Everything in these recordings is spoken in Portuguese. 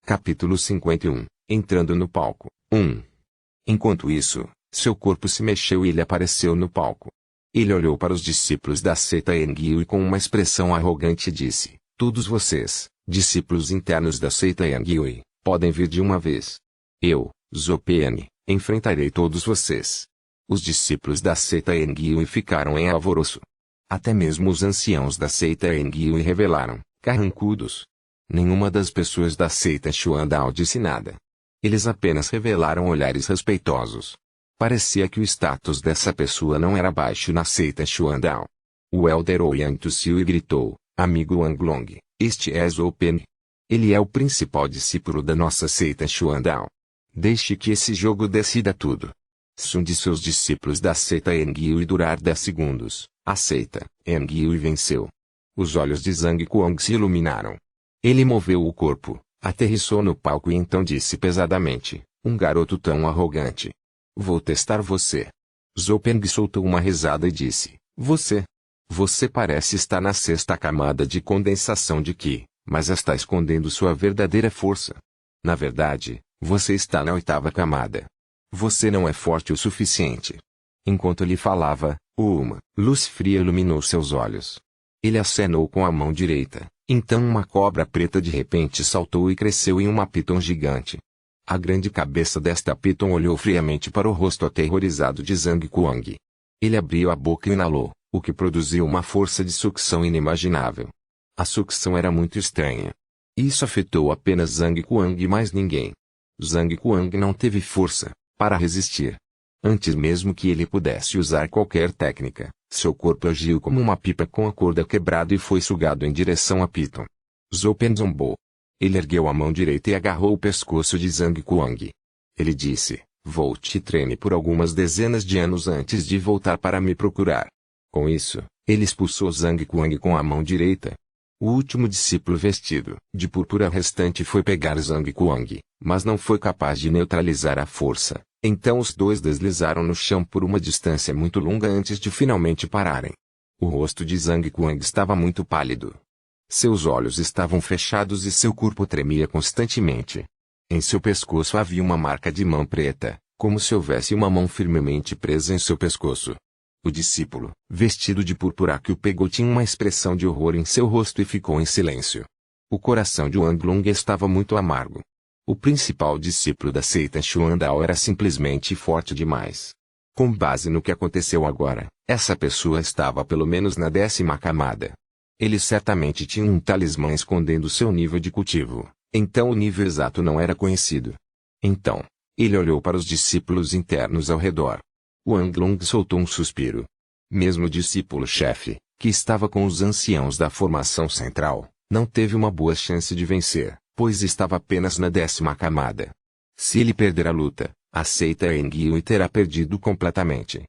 Capítulo 51. Entrando no palco. 1. Enquanto isso, seu corpo se mexeu e ele apareceu no palco. Ele olhou para os discípulos da seita Enguiu e com uma expressão arrogante disse: todos vocês, discípulos internos da seita Enguiu, podem vir de uma vez. Eu, Zopn, enfrentarei todos vocês. Os discípulos da seita Enguiu ficaram em alvoroço. Até mesmo os anciãos da seita Enguiu revelaram, carrancudos. Nenhuma das pessoas da seita Xuandao disse nada. Eles apenas revelaram olhares respeitosos. Parecia que o status dessa pessoa não era baixo na seita Xuandao. O elder Ouyang tossiu e gritou: amigo Wanglong, este é Zopn. Ele é o principal discípulo da nossa seita Xuandao. Deixe que esse jogo decida tudo. Se um de seus discípulos da seita Enguiu durar 10 segundos, a seita Enguiu venceu. Os olhos de Zhang Kuang se iluminaram. Ele moveu o corpo, aterrissou no palco e então disse pesadamente: um garoto tão arrogante. Vou testar você. Zopeng soltou uma risada e disse: Você parece estar na 6ª camada de condensação de Qi, mas está escondendo sua verdadeira força. Na verdade, você está na 8ª camada. Você não é forte o suficiente. Enquanto ele falava, uma luz fria iluminou seus olhos. Ele acenou com a mão direita. Então uma cobra preta de repente saltou e cresceu em uma piton gigante. A grande cabeça desta piton olhou friamente para o rosto aterrorizado de Zhang Kuang. Ele abriu a boca e inalou, o que produziu uma força de sucção inimaginável. A sucção era muito estranha. Isso afetou apenas Zhang Kuang e mais ninguém. Zhang Kuang não teve força para resistir. Antes mesmo que ele pudesse usar qualquer técnica, seu corpo agiu como uma pipa com a corda quebrada e foi sugado em direção a Piton. Zopeng zombou. Ele ergueu a mão direita e agarrou o pescoço de Zhang Kuang. Ele disse: vou te treinar por algumas dezenas de anos antes de voltar para me procurar. Com isso, ele expulsou Zhang Kuang com a mão direita. O último discípulo vestido de púrpura restante foi pegar Zhang Kuang, mas não foi capaz de neutralizar a força. Então os dois deslizaram no chão por uma distância muito longa antes de finalmente pararem. O rosto de Zhang Kuang estava muito pálido. Seus olhos estavam fechados e seu corpo tremia constantemente. Em seu pescoço havia uma marca de mão preta, como se houvesse uma mão firmemente presa em seu pescoço. O discípulo, vestido de púrpura que o pegou tinha uma expressão de horror em seu rosto e ficou em silêncio. O coração de Wanglong estava muito amargo. O principal discípulo da seita Xuandao era simplesmente forte demais. Com base no que aconteceu agora, essa pessoa estava pelo menos na 10ª camada. Ele certamente tinha um talismã escondendo seu nível de cultivo, então o nível exato não era conhecido. Então, ele olhou para os discípulos internos ao redor. Wanglong soltou um suspiro. Mesmo o discípulo-chefe, que estava com os anciãos da formação central, não teve uma boa chance de vencer, pois estava apenas na 10ª camada. Se ele perder a luta, a seita Enguiu terá perdido completamente.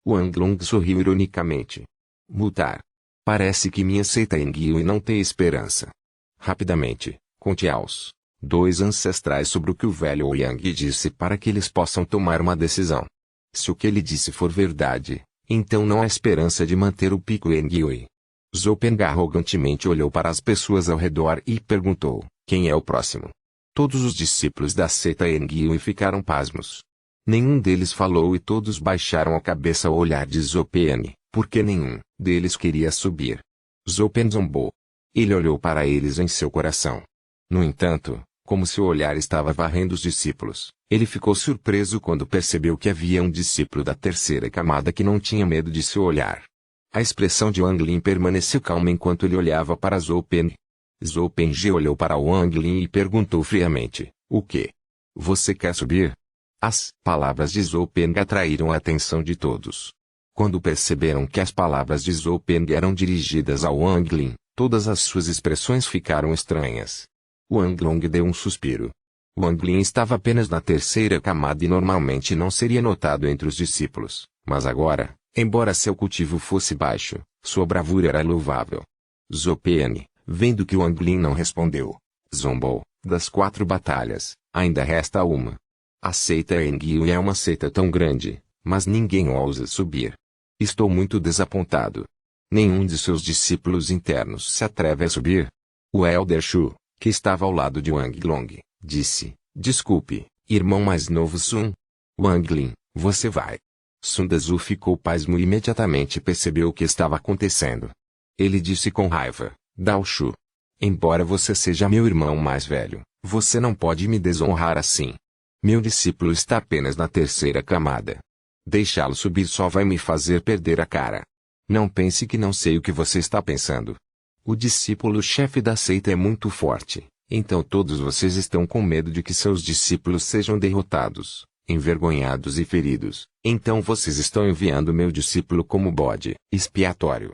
Wanglong sorriu ironicamente. Mutar. Parece que minha seita Enguiu não tem esperança. Rapidamente, conte aos 2 ancestrais sobre o que o velho Ouyang disse para que eles possam tomar uma decisão. Se o que ele disse for verdade, então não há esperança de manter o pico Enguiu. Zopeng arrogantemente olhou para as pessoas ao redor e perguntou: quem é o próximo? Todos os discípulos da seita Enguiu ficaram pasmos. Nenhum deles falou e todos baixaram a cabeça ao olhar de Zopeng, porque nenhum deles queria subir. Zopeng zombou. Ele olhou para eles em seu coração. No entanto, como seu olhar estava varrendo os discípulos, ele ficou surpreso quando percebeu que havia um discípulo da 3ª camada que não tinha medo de seu olhar. A expressão de Wanglin permaneceu calma enquanto ele olhava para Zopeng. Zopeng olhou para Wanglin e perguntou friamente: o que? Você quer subir? As palavras de Zopeng atraíram a atenção de todos. Quando perceberam que as palavras de Zopeng eram dirigidas a Wanglin, todas as suas expressões ficaram estranhas. Wanglong deu um suspiro. Wanglin estava apenas na 3ª camada e normalmente não seria notado entre os discípulos, mas agora, embora seu cultivo fosse baixo, sua bravura era louvável. Zopeng, vendo que Wanglin não respondeu, zombou: das 4 batalhas, ainda resta uma. A seita Enguiu é uma seita tão grande, mas ninguém ousa subir. Estou muito desapontado. Nenhum de seus discípulos internos se atreve a subir. O Elder Shu, que estava ao lado de Wanglong, disse, desculpe, irmão mais novo Sun. Wang Lin, você vai. Sun Dezu ficou pasmo e imediatamente percebeu o que estava acontecendo. Ele disse com raiva, Dao Shu. Embora você seja meu irmão mais velho, você não pode me desonrar assim. Meu discípulo está apenas na terceira camada. Deixá-lo subir só vai me fazer perder a cara. Não pense que não sei o que você está pensando. O discípulo-chefe da seita é muito forte, então todos vocês estão com medo de que seus discípulos sejam derrotados, envergonhados e feridos. Então vocês estão enviando meu discípulo como bode expiatório.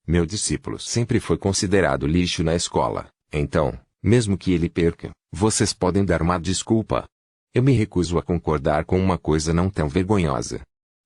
Meu discípulo sempre foi considerado lixo na escola, então, mesmo que ele perca, vocês podem dar uma desculpa. Eu me recuso a concordar com uma coisa não tão vergonhosa.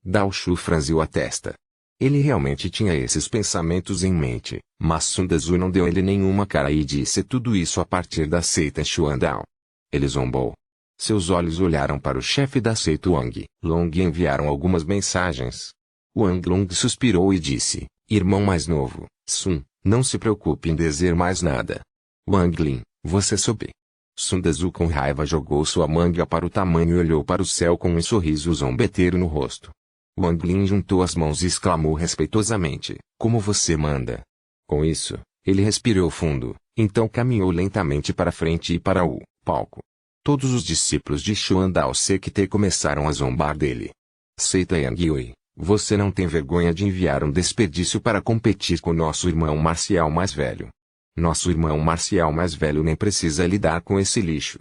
Dao Shu franziu a testa. Ele realmente tinha esses pensamentos em mente, mas Sun Dezu não deu ele nenhuma cara e disse tudo isso a partir da seita Xuandao. Ele zombou. Seus olhos olharam para o chefe da seita Wang Long e enviaram algumas mensagens. Wang Long suspirou e disse, irmão mais novo, Sun, não se preocupe em dizer mais nada. Wang Lin, você soube. Sun Dezu com raiva jogou sua manga para o tamanho e olhou para o céu com um sorriso zombeteiro no rosto. Wang Lin juntou as mãos e exclamou respeitosamente, como você manda. Com isso, ele respirou fundo, então caminhou lentamente para frente e para o palco. Todos os discípulos de Xuandao Sekte começaram a zombar dele. Seita Yangyue, você não tem vergonha de enviar um desperdício para competir com nosso irmão marcial mais velho. Nosso irmão marcial mais velho nem precisa lidar com esse lixo.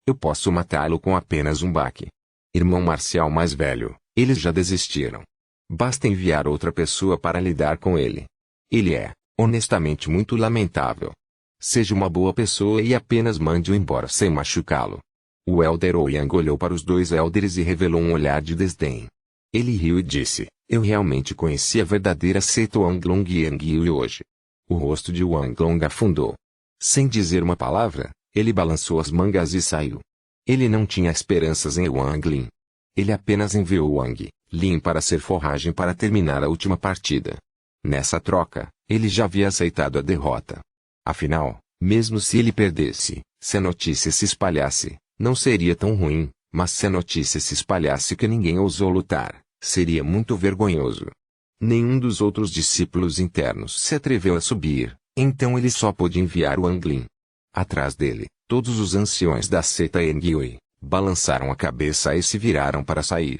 Eu posso matá-lo com apenas um baque. Irmão marcial mais velho, eles já desistiram. Basta enviar outra pessoa para lidar com ele. Ele é, honestamente, muito lamentável. Seja uma boa pessoa e apenas mande-o embora sem machucá-lo. O Elder Ouyang olhou para os dois elders e revelou um olhar de desdém. Ele riu e disse, eu realmente conheci a verdadeira seita Wanglong Yangyue hoje. O rosto de Wanglong afundou. Sem dizer uma palavra, ele balançou as mangas e saiu. Ele não tinha esperanças em Wang Lin. Ele apenas enviou Wang Lin para ser forragem para terminar a última partida. Nessa troca, ele já havia aceitado a derrota. Afinal, mesmo se ele perdesse, se a notícia se espalhasse, não seria tão ruim, mas se a notícia se espalhasse que ninguém ousou lutar, seria muito vergonhoso. Nenhum dos outros discípulos internos se atreveu a subir, então ele só pôde enviar Wang Lin. Atrás dele, todos os anciões da seita Yangyue balançaram a cabeça e se viraram para sair.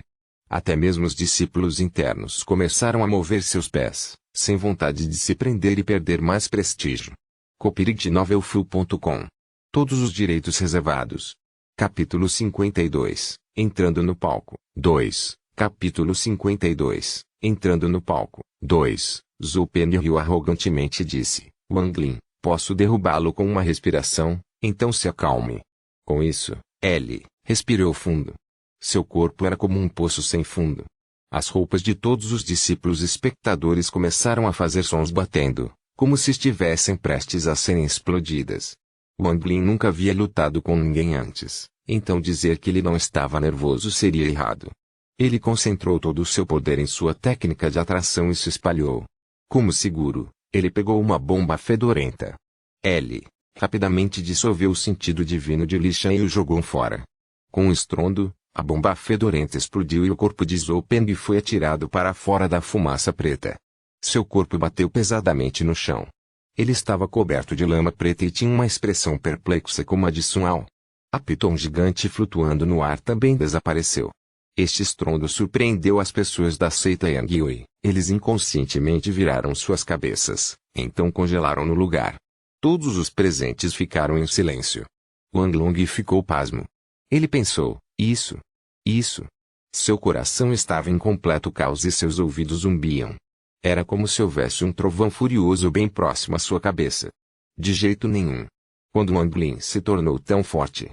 Até mesmo os discípulos internos começaram a mover seus pés, sem vontade de se prender e perder mais prestígio. copyrightnovelfu.com. Todos os direitos reservados. Capítulo 52, Entrando no palco. 2. Capítulo 52, Entrando no palco. 2. Zhou Pen riu arrogantemente e disse, Wang Lin, posso derrubá-lo com uma respiração, então se acalme. Com isso, ele respirou fundo. Seu corpo era como um poço sem fundo. As roupas de todos os discípulos espectadores começaram a fazer sons batendo, como se estivessem prestes a serem explodidas. Wang Lin nunca havia lutado com ninguém antes, então dizer que ele não estava nervoso seria errado. Ele concentrou todo o seu poder em sua técnica de atração e se espalhou. Como seguro, ele pegou uma bomba fedorenta. Ele rapidamente dissolveu o sentido divino de Li Shan e o jogou fora. Com um estrondo, a bomba fedorenta explodiu e o corpo de Zhou Peng foi atirado para fora da fumaça preta. Seu corpo bateu pesadamente no chão. Ele estava coberto de lama preta e tinha uma expressão perplexa como a de Sun Ao. A piton gigante flutuando no ar também desapareceu. Este estrondo surpreendeu as pessoas da seita Yangyue. Eles inconscientemente viraram suas cabeças, então congelaram no lugar. Todos os presentes ficaram em silêncio. Wang Long ficou pasmo. Ele pensou, isso. Seu coração estava em completo caos e seus ouvidos zumbiam. Era como se houvesse um trovão furioso bem próximo à sua cabeça. De jeito nenhum. Quando Wang Lin se tornou tão forte.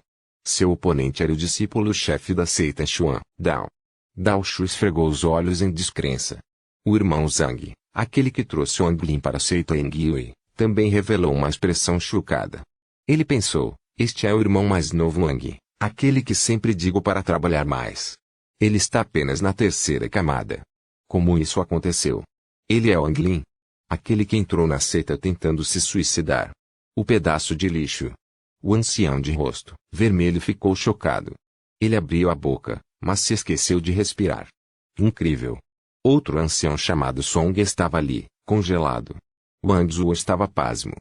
Seu oponente era o discípulo-chefe da seita Xuandao. Dao Shu esfregou os olhos em descrença. O irmão Zhang, aquele que trouxe Wang Lin para a seita Yangyue, também revelou uma expressão chocada. Ele pensou, este é o irmão mais novo Wang, aquele que sempre digo para trabalhar mais. Ele está apenas na terceira camada. Como isso aconteceu? Ele é Wang Lin. Aquele que entrou na seita tentando se suicidar. O pedaço de lixo. O ancião de rosto vermelho ficou chocado. Ele abriu a boca, mas se esqueceu de respirar. Incrível! Outro ancião chamado Song estava ali, congelado. Wang Zuo estava pasmo.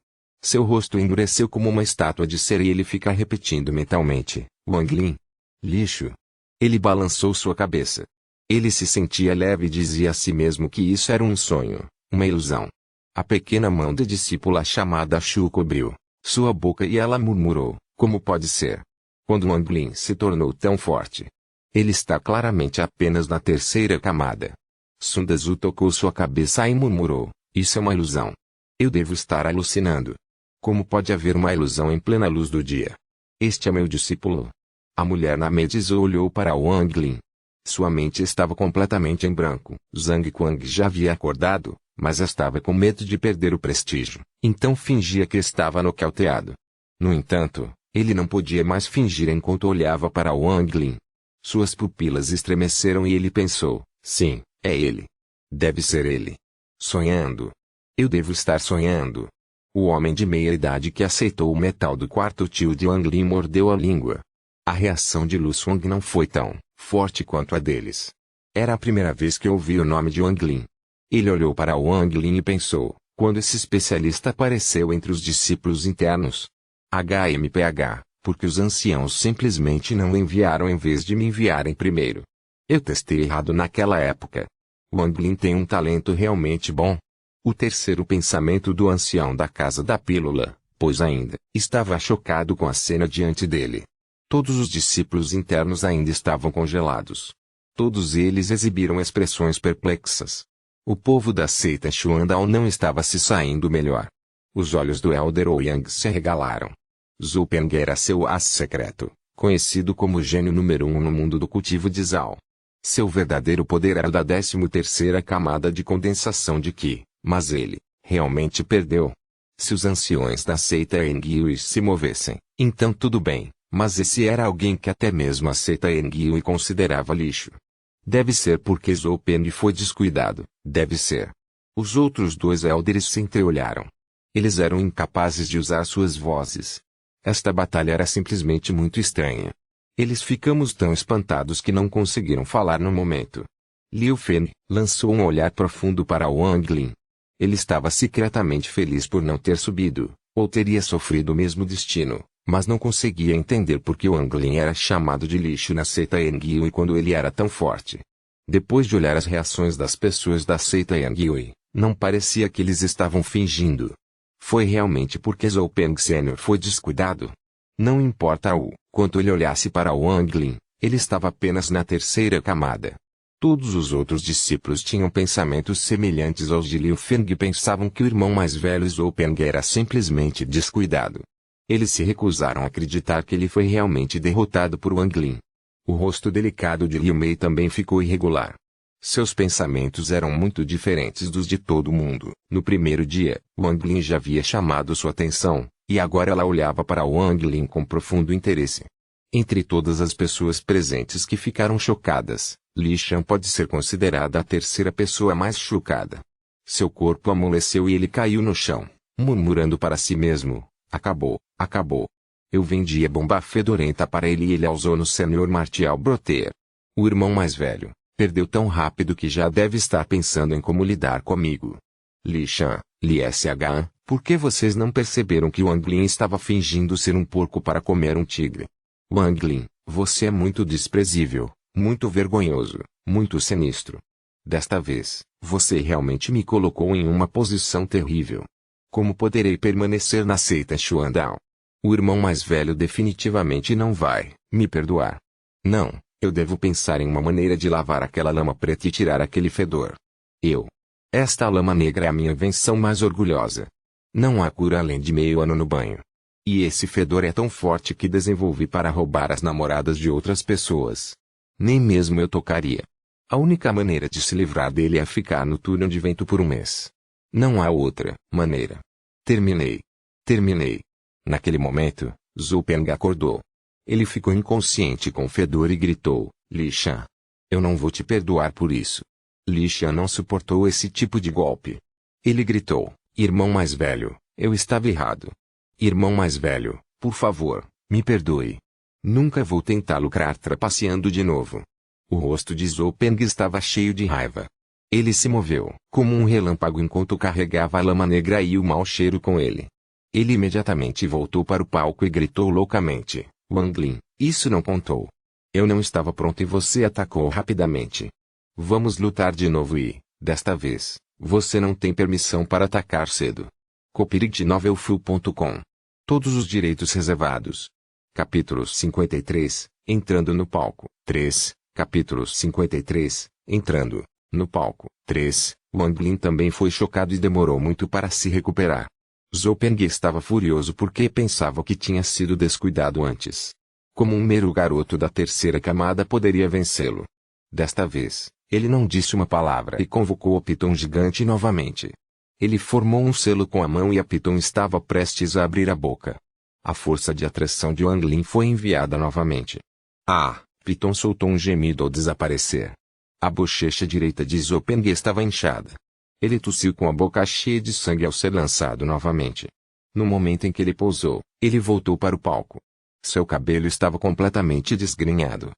Seu rosto endureceu como uma estátua de cera e ele fica repetindo mentalmente, Wang Lin. Lixo. Ele balançou sua cabeça. Ele se sentia leve e dizia a si mesmo que isso era um sonho, uma ilusão. A pequena mão da discípula chamada Shu cobriu sua boca e ela murmurou, como pode ser? Quando Wang Lin se tornou tão forte? Ele está claramente apenas na terceira camada. Sun Dezu tocou sua cabeça e murmurou, isso é uma ilusão. Eu devo estar alucinando. Como pode haver uma ilusão em plena luz do dia? Este é meu discípulo. A mulher na mesa olhou para Wang Lin. Sua mente estava completamente em branco. Zhang Guang já havia acordado, mas estava com medo de perder o prestígio, então fingia que estava nocauteado. No entanto, ele não podia mais fingir enquanto olhava para Wang Lin. Suas pupilas estremeceram e ele pensou, sim, é ele. Deve ser ele. Sonhando. Eu devo estar sonhando. O homem de meia-idade que aceitou o metal do quarto tio de Wang Lin mordeu a língua. A reação de Lu Song não foi tão forte quanto a deles. Era a primeira vez que ouvi o nome de Wang Lin. Ele olhou para Wang Lin e pensou, quando esse especialista apareceu entre os discípulos internos. HMPH, porque os anciãos simplesmente não o enviaram em vez de me enviarem primeiro. Eu testei errado naquela época. Wang Lin tem um talento realmente bom. O terceiro pensamento do ancião da Casa da Pílula, pois ainda estava chocado com a cena diante dele. Todos os discípulos internos ainda estavam congelados. Todos eles exibiram expressões perplexas. O povo da seita Xuandao não estava se saindo melhor. Os olhos do Elder Ouyang se arregalaram. Zhou Peng era seu as secreto, conhecido como o gênio número 1 no mundo do cultivo de Zhao. Seu verdadeiro poder era da 13ª camada de condensação de Qi, mas ele realmente perdeu. Se os anciões da seita Engyui se movessem, então tudo bem, mas esse era alguém que até mesmo a seita Engyui considerava lixo. Deve ser porque Zhou Peng foi descuidado, deve ser. Os outros dois elders se entreolharam. Eles eram incapazes de usar suas vozes. Esta batalha era simplesmente muito estranha. Eles ficamos tão espantados que não conseguiram falar no momento. Liu Feng lançou um olhar profundo para Wang Lin. Ele estava secretamente feliz por não ter subido, ou teria sofrido o mesmo destino, mas não conseguia entender por que Wang Lin era chamado de lixo na seita Engyui quando ele era tão forte. Depois de olhar as reações das pessoas da seita Engyui, não parecia que eles estavam fingindo. Foi realmente porque Zhou Peng Sr. foi descuidado? Não importa o quanto ele olhasse para Wang Lin, ele estava apenas na terceira camada. Todos os outros discípulos tinham pensamentos semelhantes aos de Liu Feng e pensavam que o irmão mais velho Zhou Peng era simplesmente descuidado. Eles se recusaram a acreditar que ele foi realmente derrotado por Wang Lin. O rosto delicado de Liu Mei também ficou irregular. Seus pensamentos eram muito diferentes dos de todo mundo. No primeiro dia, Wang Lin já havia chamado sua atenção, e agora ela olhava para Wang Lin com profundo interesse. Entre todas as pessoas presentes que ficaram chocadas, Li Shan pode ser considerada a terceira pessoa mais chocada. Seu corpo amoleceu e ele caiu no chão, murmurando para si mesmo, acabou, acabou. Eu vendi a bomba fedorenta para ele e ele a usou no Sr. Martial Broter. O irmão mais velho perdeu tão rápido que já deve estar pensando em como lidar comigo. Li Shan, Li Sh, por que vocês não perceberam que Wang Lin estava fingindo ser um porco para comer um tigre? Wang Lin, você é muito desprezível, muito vergonhoso, muito sinistro. Desta vez, você realmente me colocou em uma posição terrível. Como poderei permanecer na seita Xuandao? O irmão mais velho definitivamente não vai me perdoar. Não. Eu devo pensar em uma maneira de lavar aquela lama preta e tirar aquele fedor. Esta lama negra é a minha invenção mais orgulhosa. Não há cura além de meio ano no banho. E esse fedor é tão forte que desenvolvi para roubar as namoradas de outras pessoas. Nem mesmo eu tocaria. A única maneira de se livrar dele é ficar no túnel de vento por um mês. Não há outra maneira. Terminei. Naquele momento, Zhou Peng acordou. Ele ficou inconsciente com o fedor e gritou, Li Shan. Eu não vou te perdoar por isso. Li Shan não suportou esse tipo de golpe. Ele gritou, irmão mais velho, eu estava errado. Irmão mais velho, Por favor, me perdoe. Nunca vou tentar lucrar trapaceando de novo. O rosto de Zhou Peng estava cheio de raiva. Ele se moveu como um relâmpago enquanto carregava a lama negra e o mau cheiro com ele. Ele imediatamente voltou para o palco e gritou loucamente: Wang Lin, isso não contou. Eu não estava pronto e você atacou rapidamente. Vamos lutar de novo e, desta vez, você não tem permissão para atacar cedo. Copyright novelfull.com. Todos os direitos reservados. Capítulo 53, Entrando no palco. 3. Capítulo 53, Entrando no palco. 3. Wang Lin também foi chocado e demorou muito para se recuperar. Zhou Peng estava furioso porque pensava que tinha sido descuidado antes. Como um mero garoto da terceira camada poderia vencê-lo. Desta vez, ele não disse uma palavra e convocou o Piton gigante novamente. Ele formou um selo com a mão e a Piton estava prestes a abrir a boca. A força de atração de Wang Lin foi enviada novamente. Piton soltou um gemido ao desaparecer. A bochecha direita de Zhou Peng estava inchada. Ele tossiu com a boca cheia de sangue ao ser lançado novamente. No momento em que ele pousou, ele voltou para o palco. Seu cabelo estava completamente desgrenhado.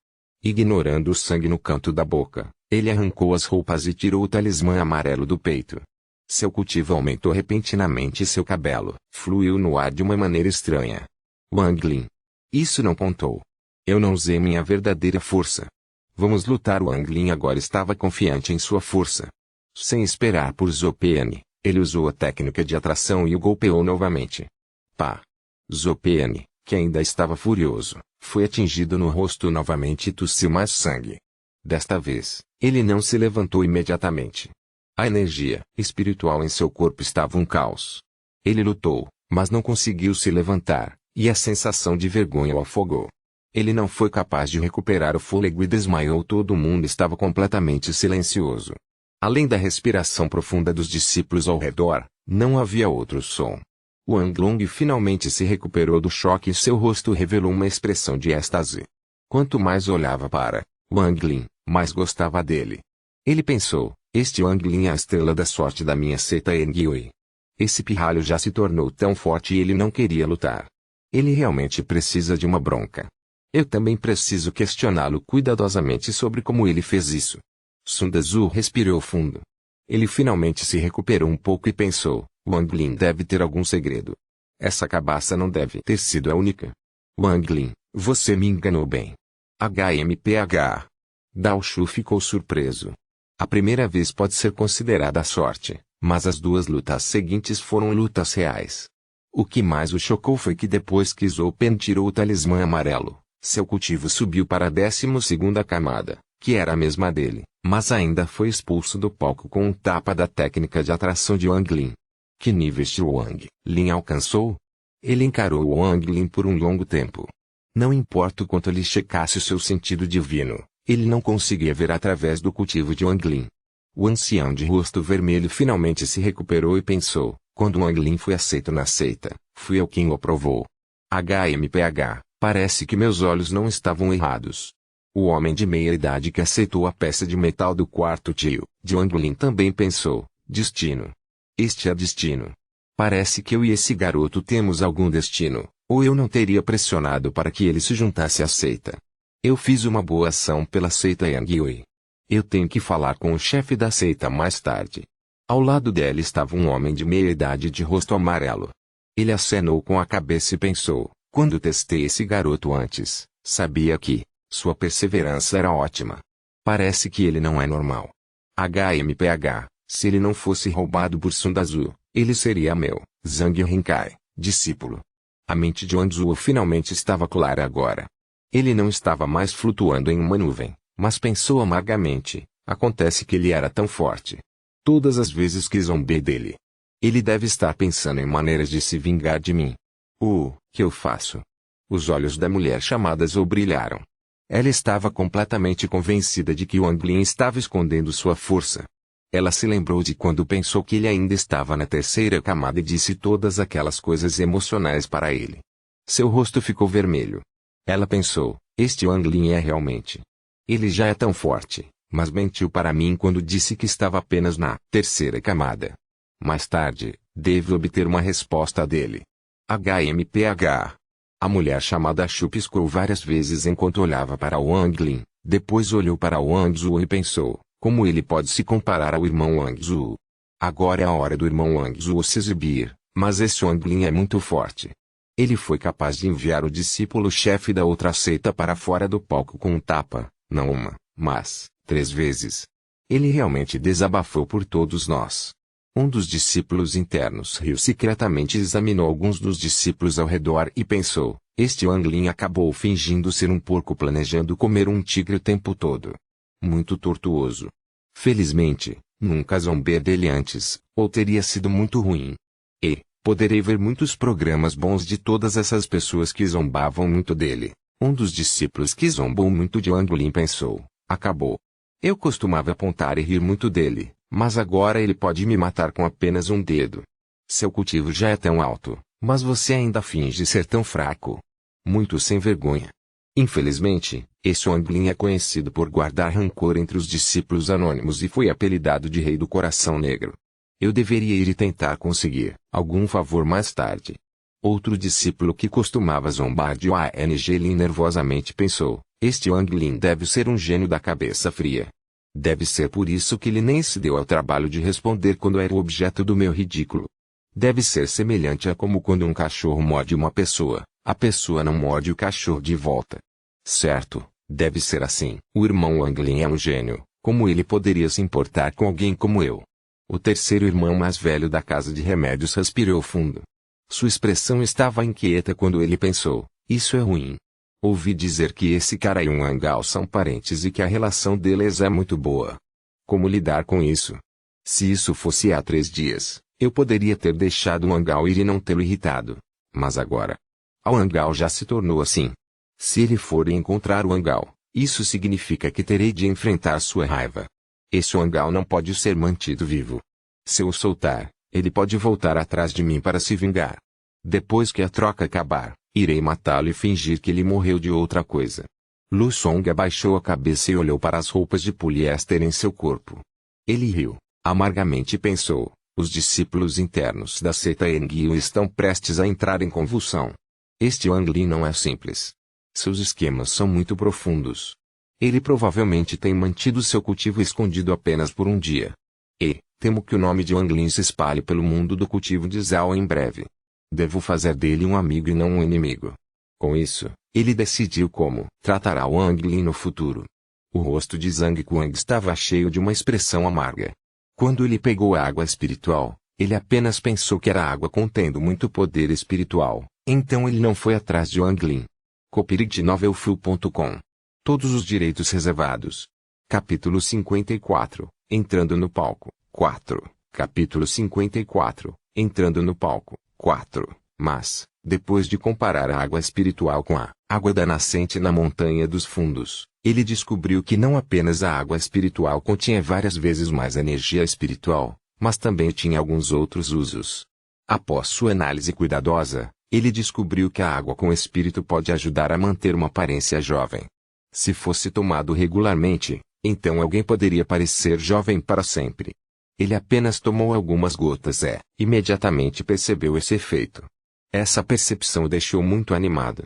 Ignorando o sangue no canto da boca, ele arrancou as roupas e tirou o talismã amarelo do peito. Seu cultivo aumentou repentinamente e seu cabelo fluiu no ar de uma maneira estranha. Wang Lin. Isso não contou. Eu não usei minha verdadeira força. Vamos lutar. Wang Lin agora estava confiante em sua força. Sem esperar por Zhou Peng, ele usou a técnica de atração e o golpeou novamente. Pá! Zhou Peng, que ainda estava furioso, foi atingido no rosto novamente e tossiu mais sangue. Desta vez, ele não se levantou imediatamente. A energia espiritual em seu corpo estava um caos. Ele lutou, mas não conseguiu se levantar, e a sensação de vergonha o afogou. Ele não foi capaz de recuperar o fôlego e desmaiou. Todo mundo estava completamente silencioso. Além da respiração profunda dos discípulos ao redor, não havia outro som. Wang Long finalmente se recuperou do choque e seu rosto revelou uma expressão de êxtase. Quanto mais olhava para Wang Lin, mais gostava dele. Ele pensou: este Wang Lin é a estrela da sorte da minha seita Engyui. Esse pirralho já se tornou tão forte e ele não queria lutar. Ele realmente precisa de uma bronca. Eu também preciso questioná-lo cuidadosamente sobre como ele fez isso. Sun Dezu respirou fundo. Ele finalmente se recuperou um pouco e pensou: Wang Lin deve ter algum segredo. Essa cabaça não deve ter sido a única. Wang Lin, você me enganou bem. HMPH. Dao Shu ficou surpreso. A primeira vez pode ser considerada sorte, mas as duas lutas seguintes foram lutas reais. O que mais o chocou foi que depois que Zhou Peng tirou o talismã amarelo, seu cultivo subiu para a 12ª camada, que era a mesma dele, mas ainda foi expulso do palco com um tapa da técnica de atração de Wang Lin. Que níveis Wang Lin alcançou? Ele encarou Wang Lin por um longo tempo. Não importa o quanto ele checasse o seu sentido divino, ele não conseguia ver através do cultivo de Wang Lin. O ancião de rosto vermelho finalmente se recuperou e pensou: quando Wang Lin foi aceito na seita, fui eu quem o aprovou. HMPH, parece que meus olhos não estavam errados. O homem de meia idade que aceitou a peça de metal do quarto tio de Wang Lin também pensou: destino. Este é destino. Parece que eu e esse garoto temos algum destino, ou eu não teria pressionado para que ele se juntasse à seita. Eu fiz uma boa ação pela seita Engyui. Eu tenho que falar com o chefe da seita mais tarde. Ao lado dela estava um homem de meia idade de rosto amarelo. Ele acenou com a cabeça e pensou: quando testei esse garoto antes, sabia que sua perseverança era ótima. Parece que ele não é normal. HMPH, se ele não fosse roubado por Sun Dezu, ele seria meu, Zhang Rinkai, discípulo. A mente de Wang Zuo finalmente estava clara agora. Ele não estava mais flutuando em uma nuvem, mas pensou amargamente: acontece que ele era tão forte. Todas as vezes que zombei dele. Ele deve estar pensando em maneiras de se vingar de mim. Que eu faço? Os olhos da mulher chamada Zhou brilharam. Ela estava completamente convencida de que Wang Lin estava escondendo sua força. Ela se lembrou de quando pensou que ele ainda estava na terceira camada e disse todas aquelas coisas emocionais para ele. Seu rosto ficou vermelho. Ela pensou: este Wang Lin é realmente. Ele já é tão forte, mas mentiu para mim quando disse que estava apenas na terceira camada. Mais tarde, devo obter uma resposta dele. HMPH. A mulher chamada Shu piscou várias vezes enquanto olhava para Wang Lin, depois olhou para Wang Zhuo e pensou, como ele pode se comparar ao irmão Wang Zhuo? Agora é a hora do irmão Wang Zhuo se exibir, mas esse Wang Lin é muito forte. Ele foi capaz de enviar o discípulo-chefe da outra seita para fora do palco com um tapa, não uma, mas 3 vezes. Ele realmente desabafou por todos nós. Um dos discípulos internos riu secretamente e examinou alguns dos discípulos ao redor e pensou, este Wang Lin acabou fingindo ser um porco planejando comer um tigre o tempo todo. Muito tortuoso. Felizmente, nunca zombei dele antes, ou teria sido muito ruim. E, poderei ver muitos programas bons de todas essas pessoas que zombavam muito dele. Um dos discípulos que zombou muito de Wang Lin pensou, acabou. Eu costumava apontar e rir muito dele, mas agora ele pode me matar com apenas um dedo. Seu cultivo já é tão alto, mas você ainda finge ser tão fraco. Muito sem vergonha. Infelizmente, esse Wang Lin é conhecido por guardar rancor entre os discípulos anônimos e foi apelidado de Rei do Coração Negro. Eu deveria ir e tentar conseguir algum favor mais tarde. Outro discípulo que costumava zombar de Wang Lin nervosamente pensou, este Wang Lin deve ser um gênio da cabeça fria. Deve ser por isso que ele nem se deu ao trabalho de responder quando era o objeto do meu ridículo. Deve ser semelhante a como quando um cachorro morde uma pessoa, a pessoa não morde o cachorro de volta. Certo, deve ser assim. O irmão Wang Lin é um gênio, como ele poderia se importar com alguém como eu? O terceiro irmão mais velho da casa de remédios respirou fundo. Sua expressão estava inquieta quando ele pensou, isso é ruim. Ouvi dizer que esse cara e um Angao são parentes e que a relação deles é muito boa. Como lidar com isso? Se isso fosse há 3 dias, eu poderia ter deixado o Angao ir e não tê-lo irritado. Mas agora, o Angao já se tornou assim. Se ele for encontrar o Angao, isso significa que terei de enfrentar sua raiva. Esse Angao não pode ser mantido vivo. Se eu o soltar, ele pode voltar atrás de mim para se vingar. Depois que a troca acabar, irei matá-lo e fingir que ele morreu de outra coisa. Lu Song abaixou a cabeça e olhou para as roupas de poliéster em seu corpo. Ele riu, amargamente e pensou, os discípulos internos da seita Enguio estão prestes a entrar em convulsão. Este Wang Lin não é simples. Seus esquemas são muito profundos. Ele provavelmente tem mantido seu cultivo escondido apenas por um dia. E, temo que o nome de Wang Lin se espalhe pelo mundo do cultivo de Zhao em breve. Devo fazer dele um amigo e não um inimigo. Com isso, ele decidiu como tratará Wang Lin no futuro. O rosto de Zhang Guang estava cheio de uma expressão amarga. Quando ele pegou a água espiritual, ele apenas pensou que era água contendo muito poder espiritual, então ele não foi atrás de Wang Lin. copyright Todos os direitos reservados. Capítulo 54, Entrando no palco, 4. Capítulo 54, Entrando no palco, 4. Mas, depois de comparar a água espiritual com a água da nascente na montanha dos fundos, ele descobriu que não apenas a água espiritual continha várias vezes mais energia espiritual, mas também tinha alguns outros usos. Após sua análise cuidadosa, ele descobriu que a água com espírito pode ajudar a manter uma aparência jovem. Se fosse tomado regularmente, então alguém poderia parecer jovem para sempre. Ele apenas tomou algumas gotas e, imediatamente percebeu esse efeito. Essa percepção o deixou muito animado.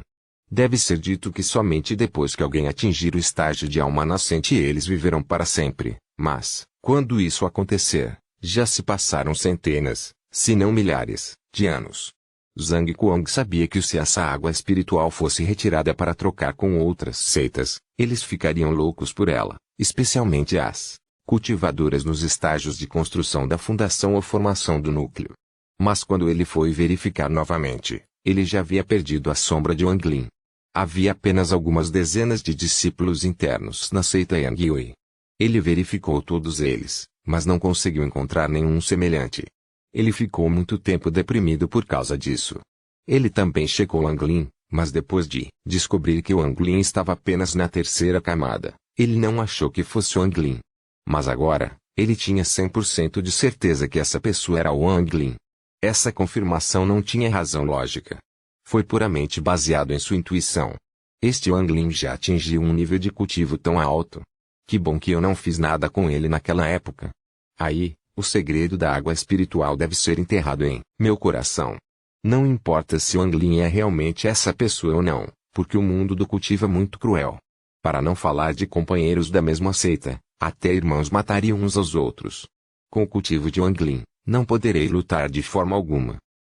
Deve ser dito que somente depois que alguém atingir o estágio de alma nascente eles viverão para sempre, mas, quando isso acontecer, já se passaram centenas, se não milhares, de anos. Zhang Guang sabia que se essa água espiritual fosse retirada para trocar com outras seitas, eles ficariam loucos por ela, especialmente as cultivadoras nos estágios de construção da fundação ou formação do núcleo. Mas quando ele foi verificar novamente, ele já havia perdido a sombra de Wang Lin. Havia apenas algumas dezenas de discípulos internos na seita Yangyue. Ele verificou todos eles, mas não conseguiu encontrar nenhum semelhante. Ele ficou muito tempo deprimido por causa disso. Ele também checou Wang Lin, mas depois de descobrir que Wang Lin estava apenas na 3ª camada, ele não achou que fosse Wang Lin. Mas agora, ele tinha 100% de certeza que essa pessoa era Wang Lin. Essa confirmação não tinha razão lógica. Foi puramente baseado em sua intuição. Este Wang Lin já atingiu um nível de cultivo tão alto. Que bom que eu não fiz nada com ele naquela época. Aí, o segredo da água espiritual deve ser enterrado em meu coração. Não importa se Wang Lin é realmente essa pessoa ou não, porque o mundo do cultivo é muito cruel. Para não falar de companheiros da mesma seita, até irmãos matariam uns aos outros. Com o cultivo de Wang Lin, não poderei lutar de forma alguma.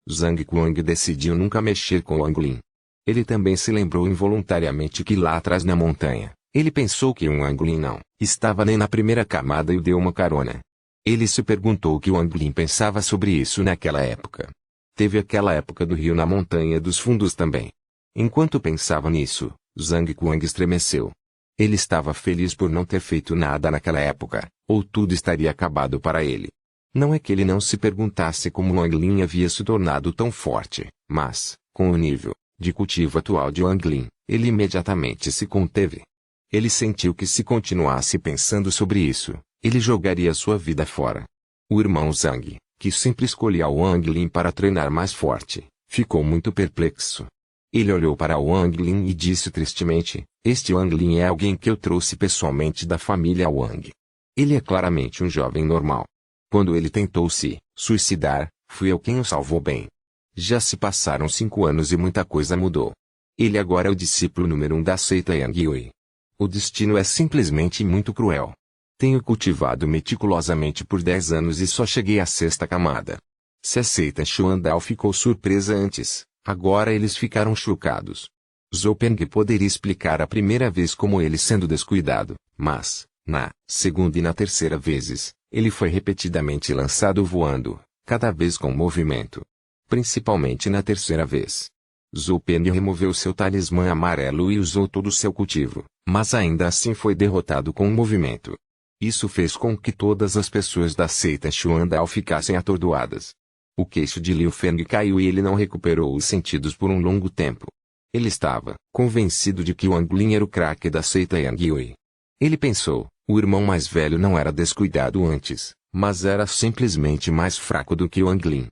Zhang Guang decidiu nunca mexer com Wang Lin. Ele também se lembrou involuntariamente que lá atrás na montanha, ele pensou que Wang Lin não estava nem na primeira camada e o deu uma carona. Ele se perguntou o que Wang Lin pensava sobre isso naquela época. Teve aquela época do rio na montanha dos fundos também. Enquanto pensava nisso, Zhang Guang estremeceu. Ele estava feliz por não ter feito nada naquela época, ou tudo estaria acabado para ele. Não é que ele não se perguntasse como Wang Lin havia se tornado tão forte, mas, com o nível de cultivo atual de Wang Lin, ele imediatamente se conteve. Ele sentiu que se continuasse pensando sobre isso, ele jogaria sua vida fora. O irmão Zhang, que sempre escolhia Wang Lin para treinar mais forte, ficou muito perplexo. Ele olhou para Wang Lin e disse tristemente, este Wang Lin é alguém que eu trouxe pessoalmente da família Wang. Ele é claramente um jovem normal. Quando ele tentou se suicidar, fui eu quem o salvou bem. Já se passaram 5 anos e muita coisa mudou. Ele agora é o discípulo número 1 da seita Yangyue. O destino é simplesmente muito cruel. Tenho cultivado meticulosamente por 10 anos e só cheguei à 6ª camada. Se a seita Xuandao ficou surpresa antes, agora eles ficaram chocados. Zhou Peng poderia explicar a primeira vez como ele sendo descuidado, mas, na segunda e na terceira vezes, ele foi repetidamente lançado voando, cada vez com movimento. Principalmente na terceira vez. Zhou Peng removeu seu talismã amarelo e usou todo o seu cultivo, mas ainda assim foi derrotado com um movimento. Isso fez com que todas as pessoas da seita Xuandao ficassem atordoadas. O queixo de Liu Feng caiu e ele não recuperou os sentidos por um longo tempo. Ele estava convencido de que Wang Lin era o craque da seita Yangyue. Ele pensou, o irmão mais velho não era descuidado antes, mas era simplesmente mais fraco do que Wang Lin.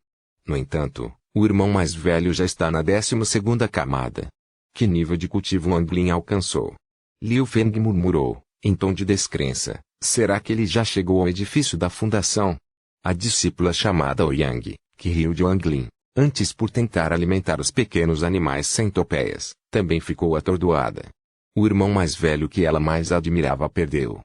No entanto, o irmão mais velho já está na 12ª camada. Que nível de cultivo Wang Lin alcançou? Liu Feng murmurou, em tom de descrença, será que ele já chegou ao edifício da fundação? A discípula chamada Ouyang, que riu de Wang Lin, antes por tentar alimentar os pequenos animais centopeias, também ficou atordoada. O irmão mais velho que ela mais admirava perdeu.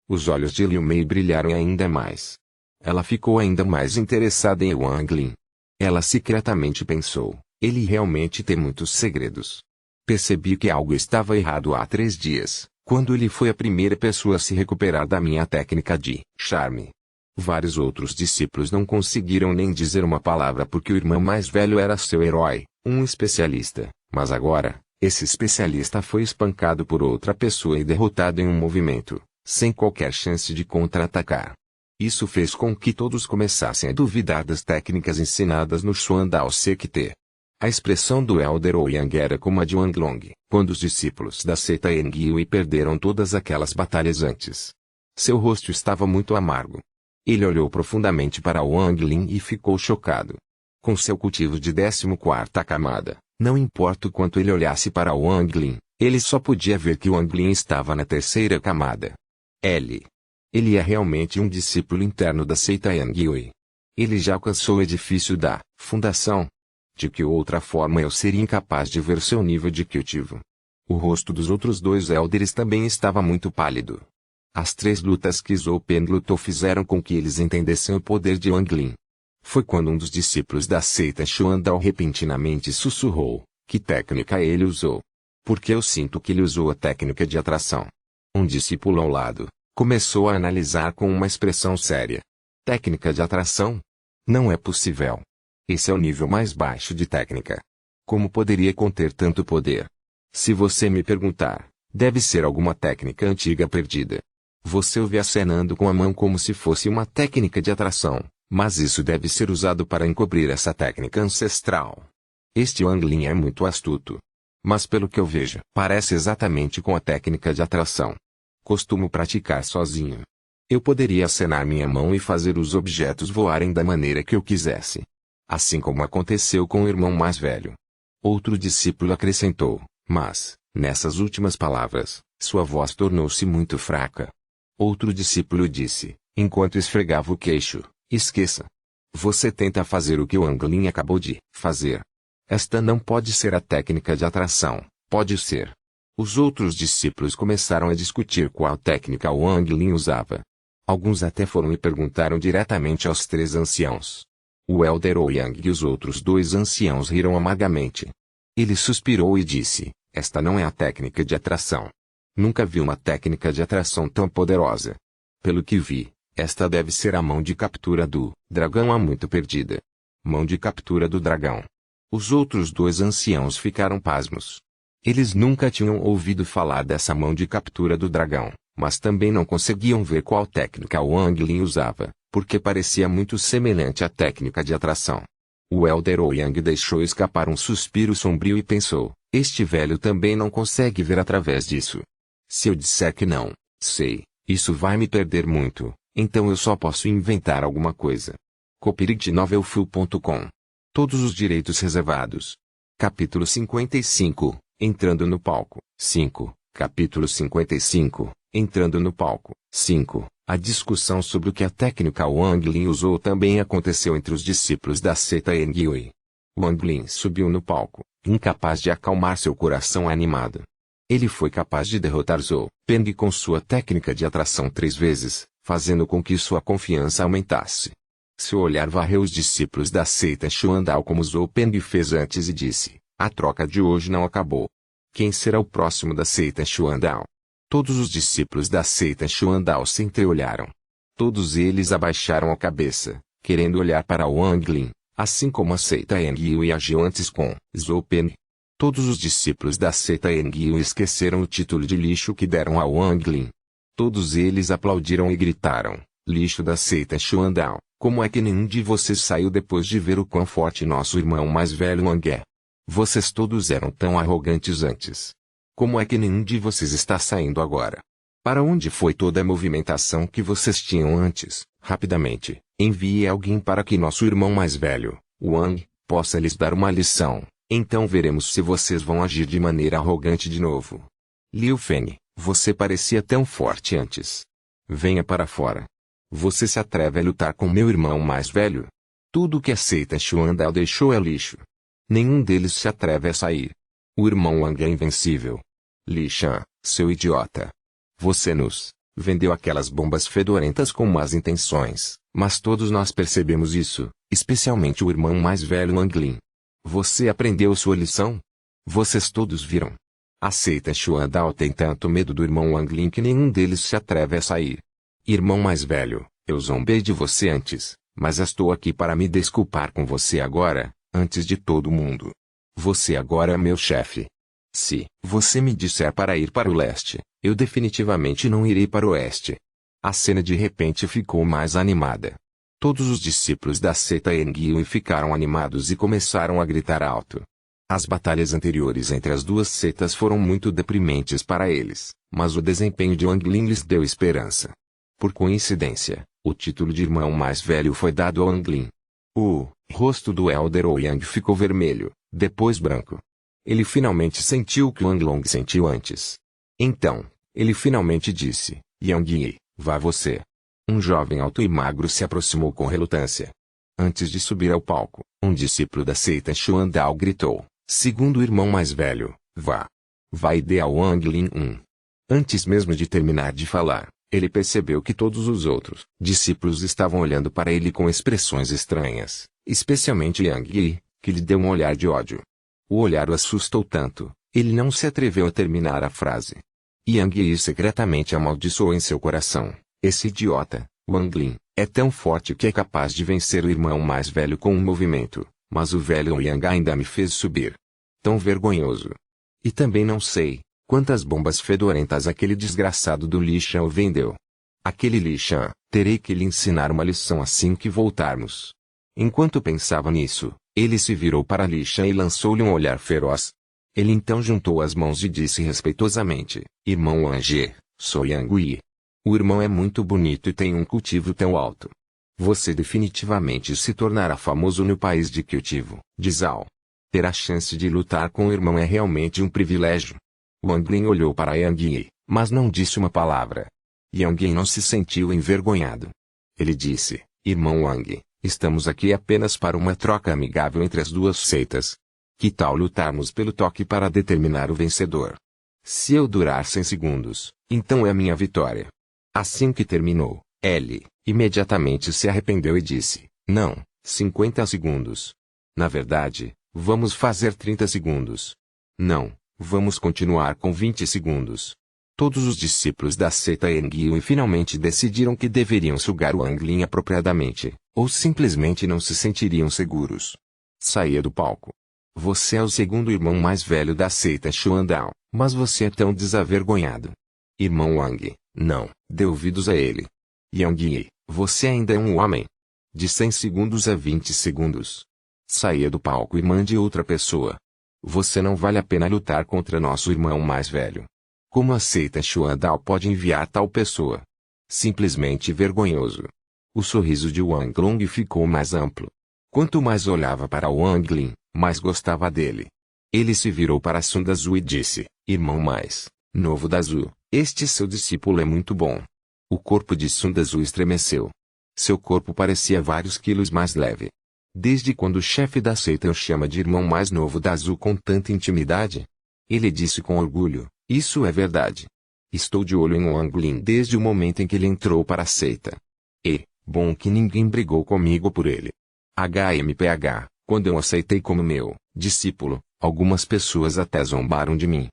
Os olhos de Liu Mei brilharam ainda mais. Ela ficou ainda mais interessada em Wang Lin. Ela secretamente pensou, ele realmente tem muitos segredos. Percebi que algo estava errado há 3 dias, quando ele foi a primeira pessoa a se recuperar da minha técnica de charme. Vários outros discípulos não conseguiram nem dizer uma palavra porque o irmão mais velho era seu herói, um especialista, mas agora, esse especialista foi espancado por outra pessoa e derrotado em um movimento, sem qualquer chance de contra-atacar. Isso fez com que todos começassem a duvidar das técnicas ensinadas no Xuandao Sekte. A expressão do Elder Ouyang era como a de Wang Long, quando os discípulos da seita Yangyue perderam todas aquelas batalhas antes. Seu rosto estava muito amargo. Ele olhou profundamente para Wang Lin e ficou chocado. Com seu cultivo de 14ª camada, não importa o quanto ele olhasse para Wang Lin, ele só podia ver que Wang Lin estava na 3ª camada. Ele é realmente um discípulo interno da seita Yangyue. Ele já alcançou o edifício da fundação. De que outra forma eu seria incapaz de ver seu nível de cultivo? O rosto dos outros 2 elders também estava muito pálido. As 3 lutas que Zhou Peng lutou fizeram com que eles entendessem o poder de Wang Lin. Foi quando um dos discípulos da seita Xuandao repentinamente sussurrou, que técnica ele usou? Porque eu sinto que ele usou a técnica de atração. Um discípulo ao lado começou a analisar com uma expressão séria. Técnica de atração? Não é possível. Esse é o nível mais baixo de técnica. Como poderia conter tanto poder? Se você me perguntar, deve ser alguma técnica antiga perdida. Você o vê acenando com a mão como se fosse uma técnica de atração, mas isso deve ser usado para encobrir essa técnica ancestral. Este Wang Lin é muito astuto. Mas pelo que eu vejo, parece exatamente com a técnica de atração. Costumo praticar sozinho. Eu poderia acenar minha mão e fazer os objetos voarem da maneira que eu quisesse. Assim como aconteceu com o irmão mais velho. Outro discípulo acrescentou, mas, nessas últimas palavras, sua voz tornou-se muito fraca. Outro discípulo disse, enquanto esfregava o queixo, esqueça. Você tenta fazer o que Wang Lin acabou de fazer. Esta não pode ser a técnica de atração, pode ser. Os outros discípulos começaram a discutir qual técnica Wang Lin usava. Alguns até foram e perguntaram diretamente aos 3 anciãos. O elder Ouyang e os outros 2 anciãos riram amargamente. Ele suspirou e disse, esta não é a técnica de atração. Nunca vi uma técnica de atração tão poderosa. Pelo que vi, esta deve ser a mão de captura do dragão há muito perdida. Mão de captura do dragão. Os outros 2 anciãos ficaram pasmos. Eles nunca tinham ouvido falar dessa mão de captura do dragão, mas também não conseguiam ver qual técnica Wang Lin usava, porque parecia muito semelhante à técnica de atração. O elder Ouyang deixou escapar um suspiro sombrio e pensou, este velho também não consegue ver através disso. Se eu disser que não sei, isso vai me perder muito, então eu só posso inventar alguma coisa. copyrightnovelfu.com. Todos os direitos reservados. Capítulo 55, Entrando no palco. 5. Capítulo 55, Entrando no palco. 5. A discussão sobre o que a técnica Wang Lin usou também aconteceu entre os discípulos da seita Engyui. Wang Lin subiu no palco, incapaz de acalmar seu coração animado. Ele foi capaz de derrotar Zhou Peng com sua técnica de atração 3 vezes, fazendo com que sua confiança aumentasse. Seu olhar varreu os discípulos da seita Xuandao como Zhou Peng fez antes e disse, a troca de hoje não acabou. Quem será o próximo da seita Xuandao? Todos os discípulos da seita Xuandao se entreolharam. Todos eles abaixaram a cabeça, querendo olhar para Wang Lin, assim como a seita Engyui agiu antes com Zhou Peng. Todos os discípulos da seita Engyui esqueceram o título de lixo que deram a Wang Lin. Todos eles aplaudiram e gritaram, lixo da seita Xuandao, como é que nenhum de vocês saiu depois de ver o quão forte nosso irmão mais velho Wang é? Vocês todos eram tão arrogantes antes. Como é que nenhum de vocês está saindo agora? Para onde foi toda a movimentação que vocês tinham antes? Rapidamente, envie alguém para que nosso irmão mais velho, Wang, possa lhes dar uma lição. Então veremos se vocês vão agir de maneira arrogante de novo. Liu Feng, você parecia tão forte antes. Venha para fora. Você se atreve a lutar com meu irmão mais velho? Tudo que a seita Xuandao deixou é lixo. Nenhum deles se atreve a sair. O irmão Wang é invencível. Li Shan, seu idiota. Você nos vendeu aquelas bombas fedorentas com más intenções, mas todos nós percebemos isso, especialmente o irmão mais velho Wang Lin. Você aprendeu sua lição? Vocês todos viram. A seita Xuandao tem tanto medo do irmão Wang Lin que nenhum deles se atreve a sair. Irmão mais velho, eu zombei de você antes, mas estou aqui para me desculpar com você agora, antes de todo mundo. Você agora é meu chefe. Se você me disser para ir para o leste, eu definitivamente não irei para o oeste. A cena de repente ficou mais animada. Todos os discípulos da seita Engyui ficaram animados e começaram a gritar alto. As batalhas anteriores entre as duas seitas foram muito deprimentes para eles, mas o desempenho de Wang Lin lhes deu esperança. Por coincidência, o título de irmão mais velho foi dado a Wang Lin. O rosto do elder Ouyang ficou vermelho, depois branco. Ele finalmente sentiu o que Wang Long sentiu antes. Então, ele finalmente disse, Yang Yi, vá você. Um jovem alto e magro se aproximou com relutância. Antes de subir ao palco, um discípulo da seita Xuandao gritou, segundo o irmão mais velho, vá. Vá e dê a Wang Lin um. Antes mesmo de terminar de falar, ele percebeu que todos os outros discípulos estavam olhando para ele com expressões estranhas, especialmente Yang Yi, que lhe deu um olhar de ódio. O olhar o assustou tanto, ele não se atreveu a terminar a frase. Yang Yi secretamente amaldiçoou em seu coração. Esse idiota, Wang Lin, é tão forte que é capaz de vencer o irmão mais velho com um movimento, mas o velho Ouyang ainda me fez subir. Tão vergonhoso. E também não sei quantas bombas fedorentas aquele desgraçado do Li Shan vendeu. Aquele Li Shan, terei que lhe ensinar uma lição assim que voltarmos. Enquanto pensava nisso, ele se virou para Li Shan e lançou-lhe um olhar feroz. Ele então juntou as mãos e disse respeitosamente, irmão Wang, sou Yang Yi. O irmão é muito bonito e tem um cultivo tão alto. Você definitivamente se tornará famoso no país de cultivo, de Zhao. Ter a chance de lutar com o irmão é realmente um privilégio. Wang Lin olhou para Yang Yi, mas não disse uma palavra. Yang Yi não se sentiu envergonhado. Ele disse, irmão Wang, estamos aqui apenas para uma troca amigável entre as duas seitas. Que tal lutarmos pelo toque para determinar o vencedor? Se eu durar 100 segundos, então é minha vitória. Assim que terminou, L imediatamente se arrependeu e disse, não, 50 segundos. Na verdade, vamos fazer 30 segundos. Não, vamos continuar com 20 segundos. Todos os discípulos da seita Engyui finalmente decidiram que deveriam sugar o Anglin apropriadamente, ou simplesmente não se sentiriam seguros. Saía do palco. Você é o segundo irmão mais velho da seita Xuandao, mas você é tão desavergonhado. Irmão Wang, não, dê ouvidos a ele. Yang, você ainda é um homem. De 100 segundos a 20 segundos. Saia do palco e mande outra pessoa. Você não vale a pena lutar contra nosso irmão mais velho. Como a seita Xuandao pode enviar tal pessoa? Simplesmente vergonhoso. O sorriso de Wang Long ficou mais amplo. Quanto mais olhava para Wang Lin, mais gostava dele. Ele se virou para Sun Dazu e disse, irmão mais novo Dazu, este seu discípulo é muito bom. O corpo de Sun Dazu estremeceu. Seu corpo parecia vários quilos mais leve. Desde quando o chefe da seita o chama de irmão mais novo Dazu com tanta intimidade? Ele disse com orgulho, isso é verdade. Estou de olho em Wang Lin desde o momento em que ele entrou para a seita. E, bom que ninguém brigou comigo por ele. HMPH, quando eu aceitei como meu discípulo, algumas pessoas até zombaram de mim.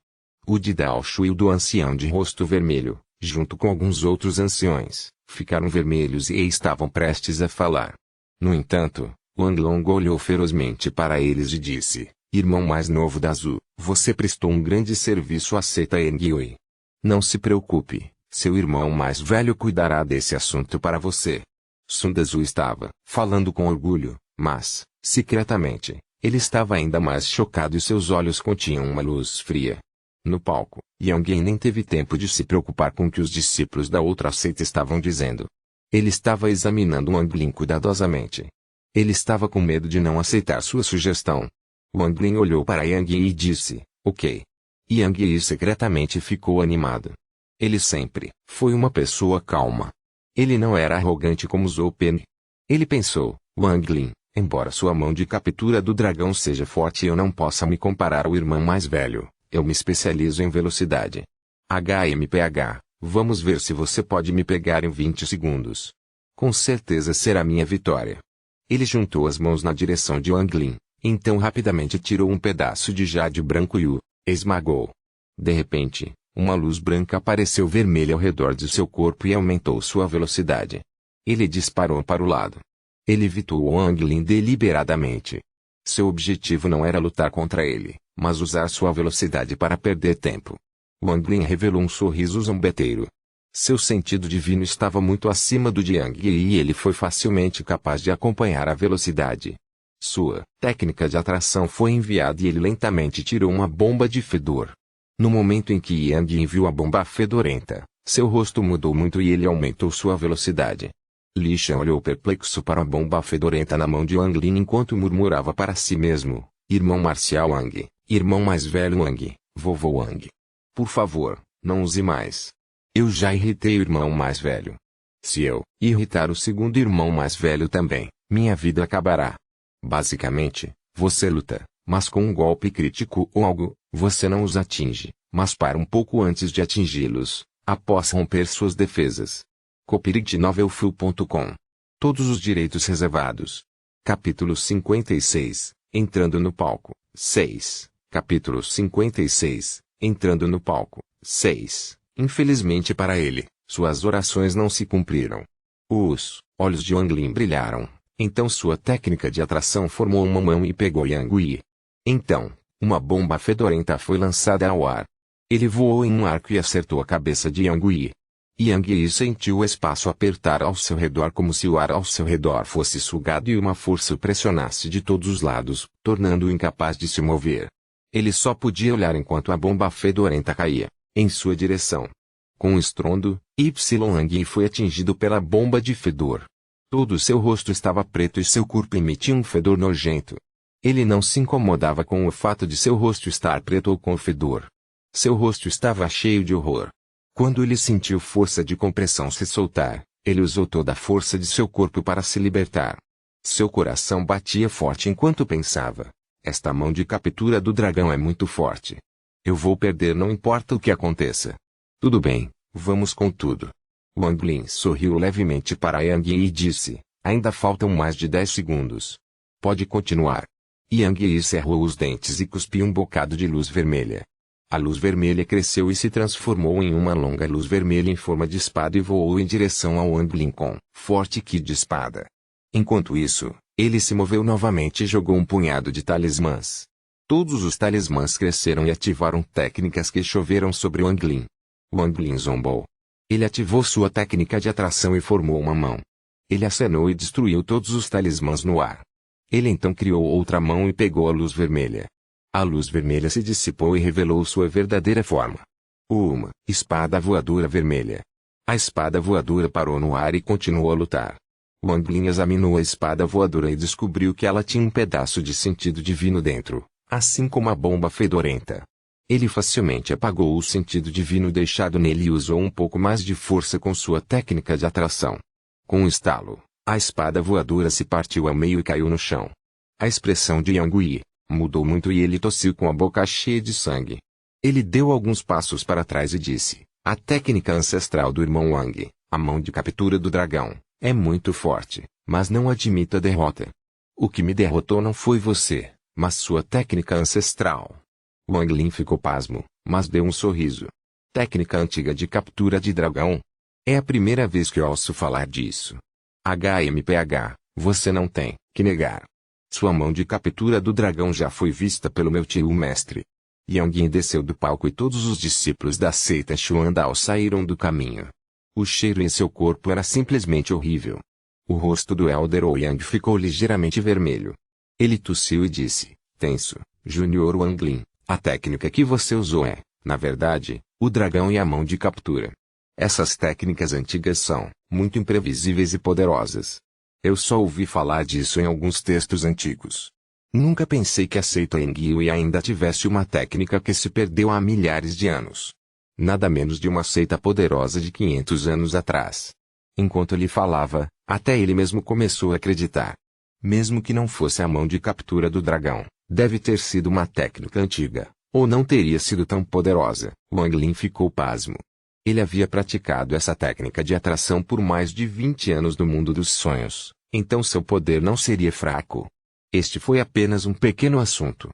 O de Dao Shui e o do ancião de rosto vermelho, junto com alguns outros anciões, ficaram vermelhos e estavam prestes a falar. No entanto, Wang Long olhou ferozmente para eles e disse, irmão mais novo Dazu, você prestou um grande serviço à seita Engyui. Não se preocupe, seu irmão mais velho cuidará desse assunto para você. Sun Dazu estava falando com orgulho, mas, secretamente, ele estava ainda mais chocado e seus olhos continham uma luz fria. No palco, Yang nem teve tempo de se preocupar com o que os discípulos da outra seita estavam dizendo. Ele estava examinando Wang Lin cuidadosamente. Ele estava com medo de não aceitar sua sugestão. Wang Lin olhou para Yang e disse, ok. Yang secretamente ficou animado. Ele sempre foi uma pessoa calma. Ele não era arrogante como Zhou Pen. Ele pensou, Wang Lin, embora sua mão de captura do dragão seja forte e eu não possa me comparar ao irmão mais velho, eu me especializo em velocidade. HMPH, vamos ver se você pode me pegar em 20 segundos. Com certeza será minha vitória. Ele juntou as mãos na direção de Wang Lin, então rapidamente tirou um pedaço de jade branco e o esmagou. De repente, uma luz branca apareceu vermelha ao redor de seu corpo e aumentou sua velocidade. Ele disparou para o lado. Ele evitou Wang Lin deliberadamente. Seu objetivo não era lutar contra ele, mas usar sua velocidade para perder tempo. Wang Lin revelou um sorriso zombeteiro. Seu sentido divino estava muito acima do de Yang e ele foi facilmente capaz de acompanhar a velocidade. Sua técnica de atração foi enviada e ele lentamente tirou uma bomba de fedor. No momento em que Yang viu a bomba fedorenta, seu rosto mudou muito e ele aumentou sua velocidade. Li Shan olhou perplexo para a bomba fedorenta na mão de Wang Lin enquanto murmurava para si mesmo, irmão marcial Wang, irmão mais velho Wang, vovô Wang. Por favor, não use mais. Eu já irritei o irmão mais velho. Se eu irritar o segundo irmão mais velho também, minha vida acabará. Basicamente, você luta, mas com um golpe crítico ou algo, você não os atinge, mas para um pouco antes de atingi-los, após romper suas defesas. Copyright novelfull.com. Todos os direitos reservados. Capítulo 56, entrando no palco. 6. Capítulo 56, entrando no palco. 6. Infelizmente para ele, suas orações não se cumpriram. Os olhos de Wang Lin brilharam, então sua técnica de atração formou uma mão e pegou Yang Yi. Então, uma bomba fedorenta foi lançada ao ar. Ele voou em um arco e acertou a cabeça de Yang Yi. Yang Yi sentiu o espaço apertar ao seu redor como se o ar ao seu redor fosse sugado e uma força o pressionasse de todos os lados, tornando-o incapaz de se mover. Ele só podia olhar enquanto a bomba fedorenta caía em sua direção. Com um estrondo, Yang Yi foi atingido pela bomba de fedor. Todo o seu rosto estava preto e seu corpo emitia um fedor nojento. Ele não se incomodava com o fato de seu rosto estar preto ou com fedor. Seu rosto estava cheio de horror. Quando ele sentiu força de compressão se soltar, ele usou toda a força de seu corpo para se libertar. Seu coração batia forte enquanto pensava. Esta mão de captura do dragão é muito forte. Eu vou perder não importa o que aconteça. Tudo bem, vamos com tudo. Wang Lin sorriu levemente para Yang Yi e disse, ainda faltam mais de 10 segundos. Pode continuar. Yang Yi cerrou os dentes e cuspiu um bocado de luz vermelha. A luz vermelha cresceu e se transformou em uma longa luz vermelha em forma de espada e voou em direção ao Wang Lin com forte ki de espada. Enquanto isso, ele se moveu novamente e jogou um punhado de talismãs. Todos os talismãs cresceram e ativaram técnicas que choveram sobre Wang Lin. Wang Lin zombou. Ele ativou sua técnica de atração e formou uma mão. Ele acenou e destruiu todos os talismãs no ar. Ele então criou outra mão e pegou a luz vermelha. A luz vermelha se dissipou e revelou sua verdadeira forma. Uma espada voadora vermelha. A espada voadora parou no ar e continuou a lutar. Wang Lin examinou a espada voadora e descobriu que ela tinha um pedaço de sentido divino dentro, assim como a bomba fedorenta. Ele facilmente apagou o sentido divino deixado nele e usou um pouco mais de força com sua técnica de atração. Com um estalo, a espada voadora se partiu ao meio e caiu no chão. A expressão de Yang Yi mudou muito e ele tossiu com a boca cheia de sangue. Ele deu alguns passos para trás e disse, a técnica ancestral do irmão Wang, a mão de captura do dragão, é muito forte, mas não admito a derrota. O que me derrotou não foi você, mas sua técnica ancestral. Wang Lin ficou pasmo, mas deu um sorriso. Técnica antiga de captura de dragão? É a primeira vez que ouço falar disso. HMPH, você não tem que negar. Sua mão de captura do dragão já foi vista pelo meu tio mestre. Yang Yin desceu do palco e todos os discípulos da seita Xuandao saíram do caminho. O cheiro em seu corpo era simplesmente horrível. O rosto do Elder Ouyang ficou ligeiramente vermelho. Ele tossiu e disse, tenso, Júnior Wang Lin, a técnica que você usou é, na verdade, o dragão e a mão de captura. Essas técnicas antigas são muito imprevisíveis e poderosas. Eu só ouvi falar disso em alguns textos antigos. Nunca pensei que a seita Engyui ainda tivesse uma técnica que se perdeu há milhares de anos. Nada menos de uma seita poderosa de 500 anos atrás. Enquanto ele falava, até ele mesmo começou a acreditar. Mesmo que não fosse a mão de captura do dragão, deve ter sido uma técnica antiga, ou não teria sido tão poderosa. Wang Lin ficou pasmo. Ele havia praticado essa técnica de atração por mais de 20 anos no mundo dos sonhos, então seu poder não seria fraco. Este foi apenas um pequeno assunto.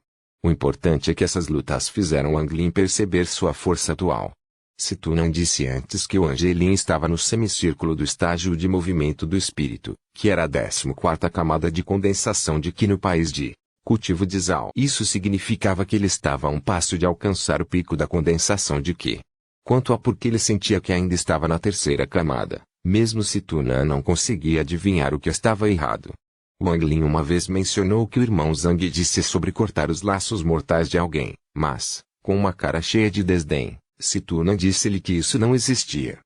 O importante é que essas lutas fizeram Wang Lin perceber sua força atual. Se tu não disse antes que o Angelin estava no semicírculo do estágio de movimento do espírito, que era a 14ª camada de condensação de Qi no país de cultivo de Zhao. Isso significava que ele estava a um passo de alcançar o pico da condensação de Qi. Quanto a por que ele sentia que ainda estava na 3ª camada, mesmo se Tuna não conseguia adivinhar o que estava errado. Wang Lin uma vez mencionou que o irmão Zhang disse sobre cortar os laços mortais de alguém, mas, com uma cara cheia de desdém, Tuna disse-lhe que isso não existia.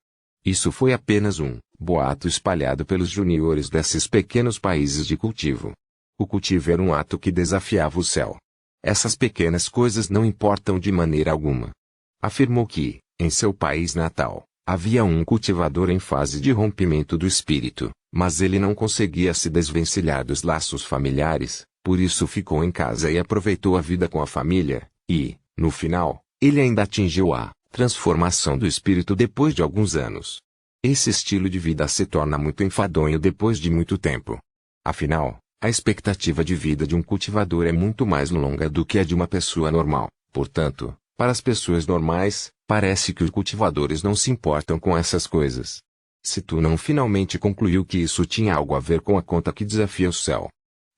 Isso foi apenas um boato espalhado pelos juniores desses pequenos países de cultivo. O cultivo era um ato que desafiava o céu. Essas pequenas coisas não importam de maneira alguma. Afirmou que, em seu país natal, havia um cultivador em fase de rompimento do espírito, mas ele não conseguia se desvencilhar dos laços familiares, por isso ficou em casa e aproveitou a vida com a família, e, no final, ele ainda atingiu a transformação do espírito depois de alguns anos. Esse estilo de vida se torna muito enfadonho depois de muito tempo. Afinal, a expectativa de vida de um cultivador é muito mais longa do que a de uma pessoa normal, portanto, para as pessoas normais, parece que os cultivadores não se importam com essas coisas. Tu não finalmente concluiu que isso tinha algo a ver com a conta que desafia o céu.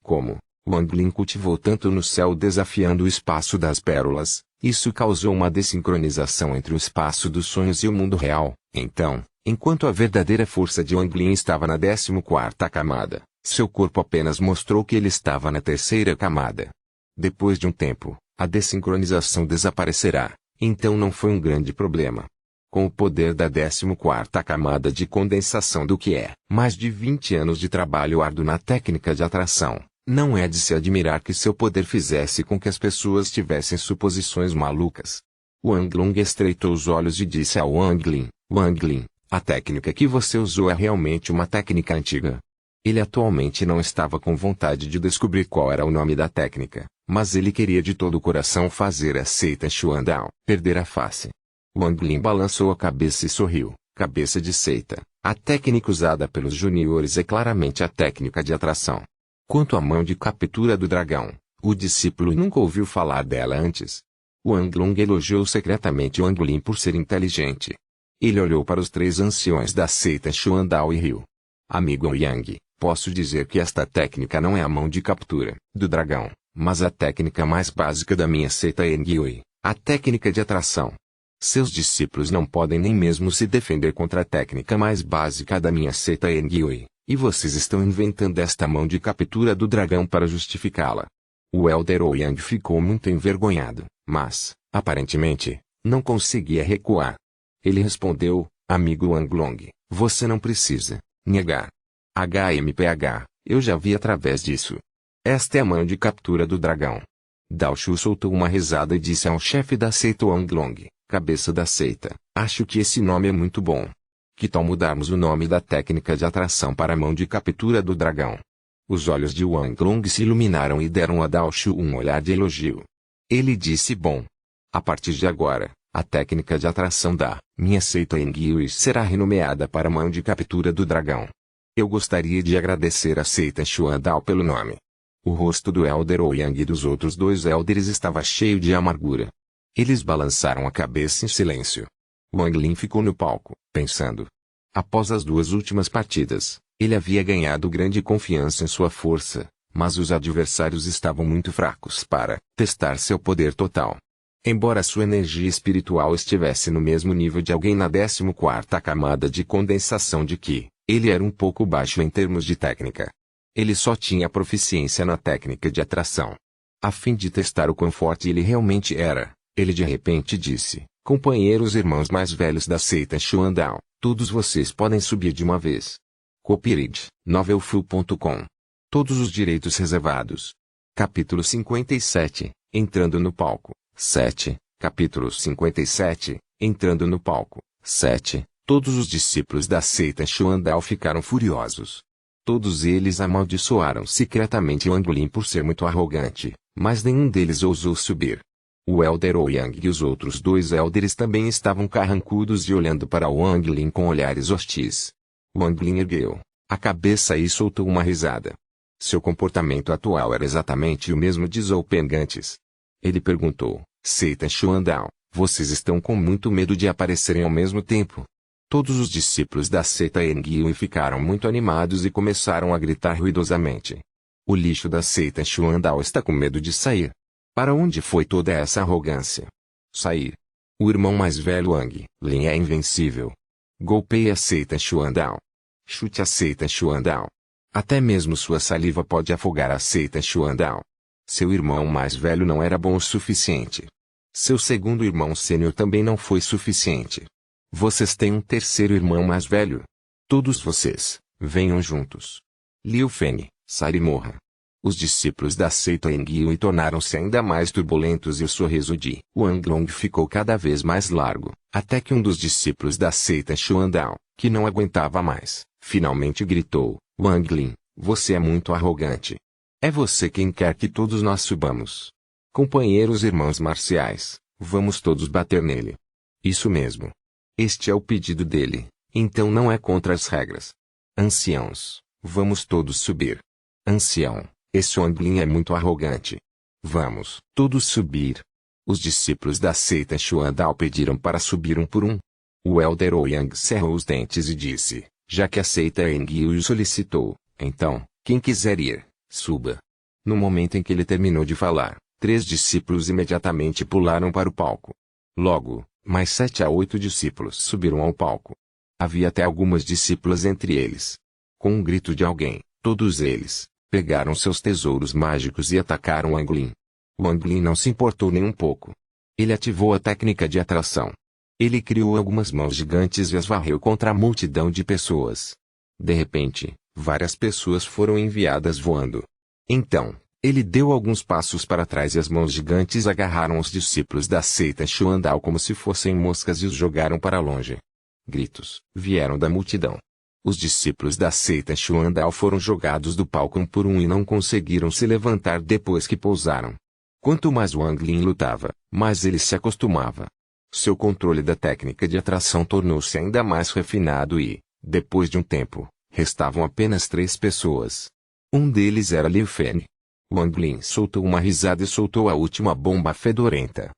Como Wang Lin cultivou tanto no céu desafiando o espaço das pérolas, isso causou uma desincronização entre o espaço dos sonhos e o mundo real. Então, enquanto a verdadeira força de Wang Lin estava na 14ª camada, seu corpo apenas mostrou que ele estava na 3ª camada. Depois de um tempo, a desincronização desaparecerá, então não foi um grande problema. Com o poder da 14ª camada de condensação do que é mais de 20 anos de trabalho árduo na técnica de atração, não é de se admirar que seu poder fizesse com que as pessoas tivessem suposições malucas. Wang Lung estreitou os olhos e disse ao Wang Lin, a técnica que você usou é realmente uma técnica antiga. Ele atualmente não estava com vontade de descobrir qual era o nome da técnica, mas ele queria de todo o coração fazer a seita Xuandao perder a face. Wang Lin balançou a cabeça e sorriu. Cabeça de seita. A técnica usada pelos juniores é claramente a técnica de atração. Quanto à mão de captura do dragão, o discípulo nunca ouviu falar dela antes. Wang Long elogiou secretamente Wang Lin por ser inteligente. Ele olhou para os 3 anciões da seita Xuandao e riu. Amigo Yang, posso dizer que esta técnica não é a mão de captura do dragão, mas a técnica mais básica da minha seita Engyui, a técnica de atração. Seus discípulos não podem nem mesmo se defender contra a técnica mais básica da minha seita Engyui, e vocês estão inventando esta mão de captura do dragão para justificá-la. O Elder Ouyang ficou muito envergonhado, mas, aparentemente, não conseguia recuar. Ele respondeu, amigo Wang Long, você não precisa negar. HMPH, eu já vi através disso. Esta é a mão de captura do dragão. Dao Shu soltou uma risada e disse ao chefe da seita Wang Long, cabeça da seita, acho que esse nome é muito bom. Que tal mudarmos o nome da técnica de atração para a mão de captura do dragão? Os olhos de Wang Long se iluminaram e deram a Dao Shu um olhar de elogio. Ele disse bom. A partir de agora, a técnica de atração da minha seita Engyui será renomeada para a mão de captura do dragão. Eu gostaria de agradecer a seita Xuandao pelo nome. O rosto do Elder Ouyang e dos outros 2 elders estava cheio de amargura. Eles balançaram a cabeça em silêncio. Wang Lin ficou no palco, pensando. Após as 2 últimas partidas, ele havia ganhado grande confiança em sua força, mas os adversários estavam muito fracos para testar seu poder total. Embora sua energia espiritual estivesse no mesmo nível de alguém na 14ª camada de condensação de Qi, ele era um pouco baixo em termos de técnica. Ele só tinha proficiência na técnica de atração. A fim de testar o quão forte ele realmente era, ele de repente disse, companheiros irmãos mais velhos da seita Xuandao, todos vocês podem subir de uma vez. Copyright, novelfu.com. Todos os direitos reservados. Capítulo 57, entrando no palco. 7. Capítulo 57, entrando no palco. 7. Todos os discípulos da seita Xuandao ficaram furiosos. Todos eles amaldiçoaram secretamente Wang Lin por ser muito arrogante, mas nenhum deles ousou subir. O Elder Ouyang e os outros 2 elders também estavam carrancudos e olhando para Wang Lin com olhares hostis. Wang Lin ergueu a cabeça e soltou uma risada. Seu comportamento atual era exatamente o mesmo de Zhou Peng antes. Ele perguntou, seita Xuandao, vocês estão com muito medo de aparecerem ao mesmo tempo? Todos os discípulos da seita Engyui ficaram muito animados e começaram a gritar ruidosamente. O lixo da seita Xuandao está com medo de sair. Para onde foi toda essa arrogância? Sair. O irmão mais velho Wang Lin é invencível. Golpeie a seita Xuandao. Chute a seita Xuandao. Até mesmo sua saliva pode afogar a seita Xuandao. Seu irmão mais velho não era bom o suficiente. Seu segundo irmão sênior também não foi suficiente. Vocês têm um terceiro irmão mais velho? Todos vocês, venham juntos. Liu Feng, Sari morra. Os discípulos da seita Engyui tornaram-se ainda mais turbulentos e o sorriso de Wang Long ficou cada vez mais largo, até que um dos discípulos da seita Xuandao, que não aguentava mais, finalmente gritou, Wang Lin, você é muito arrogante. É você quem quer que todos nós subamos. Companheiros irmãos marciais, vamos todos bater nele. Isso mesmo. Este é o pedido dele, então não é contra as regras. Anciãos, vamos todos subir. Ancião, esse Wang Lin é muito arrogante. Vamos todos subir. Os discípulos da seita Xuandao pediram para subir um por um. O Elder Ouyang cerrou os dentes e disse, já que a seita Engyui o solicitou, então, quem quiser ir, suba. No momento em que ele terminou de falar, 3 discípulos imediatamente pularam para o palco. Logo, mais 7 a 8 discípulos subiram ao palco. Havia até algumas discípulas entre eles. Com um grito de alguém, todos eles pegaram seus tesouros mágicos e atacaram Wang Lin. Wang Lin não se importou nem um pouco. Ele ativou a técnica de atração. Ele criou algumas mãos gigantes e as varreu contra a multidão de pessoas. De repente, várias pessoas foram enviadas voando. Então, ele deu alguns passos para trás e as mãos gigantes agarraram os discípulos da seita Xuandao como se fossem moscas e os jogaram para longe. Gritos vieram da multidão. Os discípulos da seita Xuandao foram jogados do palco um por um e não conseguiram se levantar depois que pousaram. Quanto mais Wang Lin lutava, mais ele se acostumava. Seu controle da técnica de atração tornou-se ainda mais refinado e, depois de um tempo, restavam apenas 3 pessoas. Um deles era Liu Feng. Wang Lin soltou uma risada e soltou a última bomba fedorenta.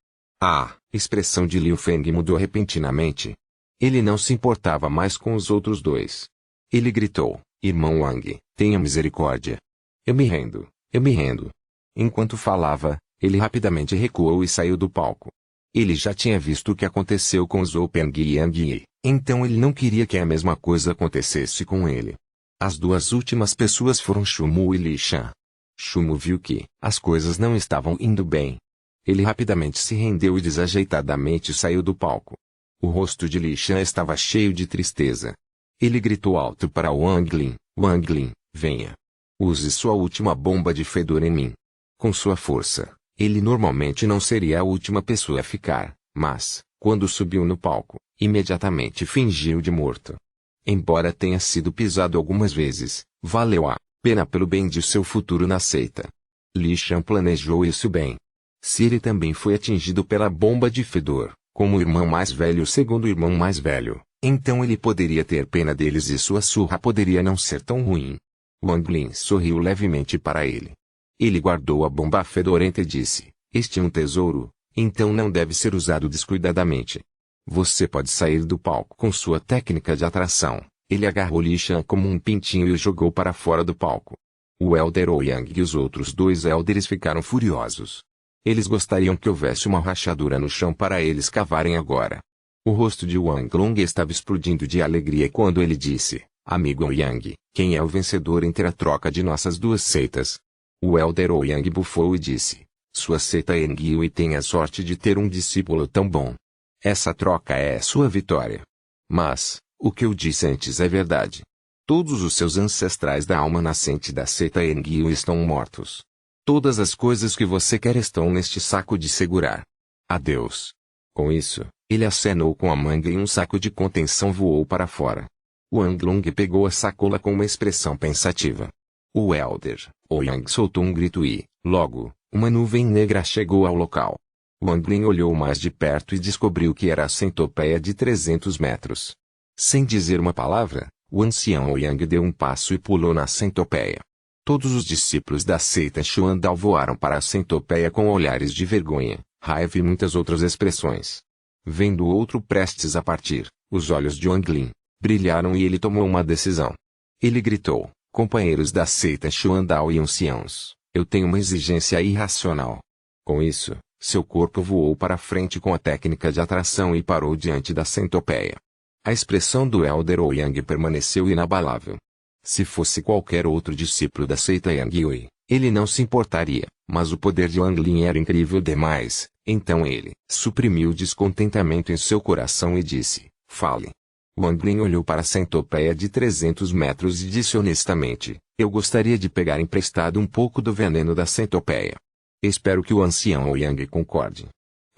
A expressão de Liu Feng mudou repentinamente. Ele não se importava mais com os outros 2. Ele gritou: "Irmão Wang, tenha misericórdia. Eu me rendo, eu me rendo." Enquanto falava, ele rapidamente recuou e saiu do palco. Ele já tinha visto o que aconteceu com Zhou Peng e Yang Yi, então ele não queria que a mesma coisa acontecesse com ele. As 2 últimas pessoas foram Shumu e Li Shan. Shumu viu que as coisas não estavam indo bem. Ele rapidamente se rendeu e desajeitadamente saiu do palco. O rosto de Li Shan estava cheio de tristeza. Ele gritou alto para Wang Lin: "Wang Lin, venha. Use sua última bomba de fedor em mim." Com sua força, ele normalmente não seria a última pessoa a ficar, mas, quando subiu no palco, imediatamente fingiu de morto. Embora tenha sido pisado algumas vezes, valeu a pena pelo bem de seu futuro na seita. Li Shan planejou isso bem. Se ele também foi atingido pela bomba de fedor, como o irmão mais velho segundo o irmão mais velho, então ele poderia ter pena deles e sua surra poderia não ser tão ruim. Wang Lin sorriu levemente para ele. Ele guardou a bomba fedorenta e disse: "Este é um tesouro, então não deve ser usado descuidadamente. Você pode sair do palco com sua técnica de atração." Ele agarrou Li Shan como um pintinho e o jogou para fora do palco. O Elder Ouyang e os outros 2 Elders ficaram furiosos. Eles gostariam que houvesse uma rachadura no chão para eles cavarem agora. O rosto de Wang Long estava explodindo de alegria quando ele disse: "Amigo Ouyang, quem é o vencedor entre a troca de nossas 2 seitas?" O Elder Ouyang bufou e disse: "Sua seita Engyui tem a sorte de ter um discípulo tão bom. Essa troca é sua vitória. Mas, o que eu disse antes é verdade. Todos os seus ancestrais da alma nascente da seita Engyui estão mortos. Todas as coisas que você quer estão neste saco de segurar. Adeus." Com isso, ele acenou com a manga e um saco de contenção voou para fora. Wang Long pegou a sacola com uma expressão pensativa. O Elder Ouyang soltou um grito e, logo, uma nuvem negra chegou ao local. Wang Lin olhou mais de perto e descobriu que era a centopeia de 300 metros. Sem dizer uma palavra, o ancião Ouyang deu um passo e pulou na centopeia. Todos os discípulos da seita Xuandao voaram para a centopeia com olhares de vergonha, raiva e muitas outras expressões. Vendo o outro prestes a partir, os olhos de Wang Lin brilharam e ele tomou uma decisão. Ele gritou: "Companheiros da seita Xuandao e anciãos, eu tenho uma exigência irracional." Com isso, seu corpo voou para frente com a técnica de atração e parou diante da centopeia. A expressão do Elder Ouyang permaneceu inabalável. Se fosse qualquer outro discípulo da seita Engyui, ele não se importaria, mas o poder de Wang Lin era incrível demais, então ele suprimiu o descontentamento em seu coração e disse: "Fale." Wang Lin olhou para a centopeia de 300 metros e disse honestamente: "Eu gostaria de pegar emprestado um pouco do veneno da centopeia." Espero que o ancião Ouyang concorde.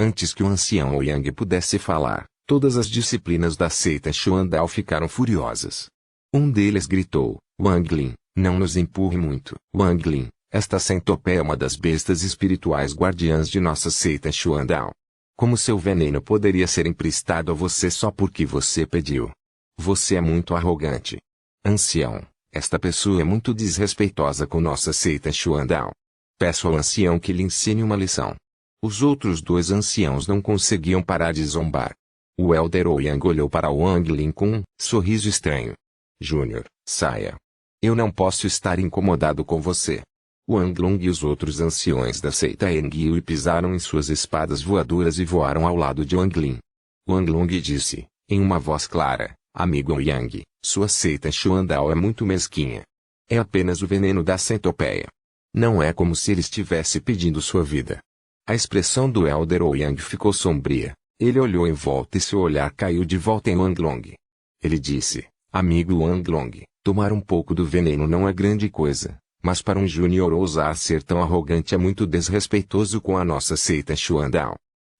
Antes que o ancião Ouyang pudesse falar, todas as disciplinas da seita Xuandao ficaram furiosas. Um deles gritou: "Wang Lin, não nos empurre muito." "Wang Lin, esta centopeia é uma das bestas espirituais guardiãs de nossa seita Xuandao. Como seu veneno poderia ser emprestado a você só porque você pediu? Você é muito arrogante. Ancião, esta pessoa é muito desrespeitosa com nossa seita Xuandao. Peço ao ancião que lhe ensine uma lição." Os outros 2 anciãos não conseguiam parar de zombar. O Elder Ouyang olhou para Wang Lin com um sorriso estranho. "Júnior, saia. Eu não posso estar incomodado com você." Wang Long e os outros anciões da seita Engyui pisaram em suas espadas voadoras e voaram ao lado de Wang Lin. Wang Long disse, em uma voz clara: "Amigo Ouyang, sua seita Xuandao é muito mesquinha. É apenas o veneno da centopeia. Não é como se ele estivesse pedindo sua vida." A expressão do Elder Ouyang ficou sombria. Ele olhou em volta e seu olhar caiu de volta em Wang Long. Ele disse: "Amigo Wang Long, tomar um pouco do veneno não é grande coisa, mas para um júnior ousar ser tão arrogante é muito desrespeitoso com a nossa seita Xuandao."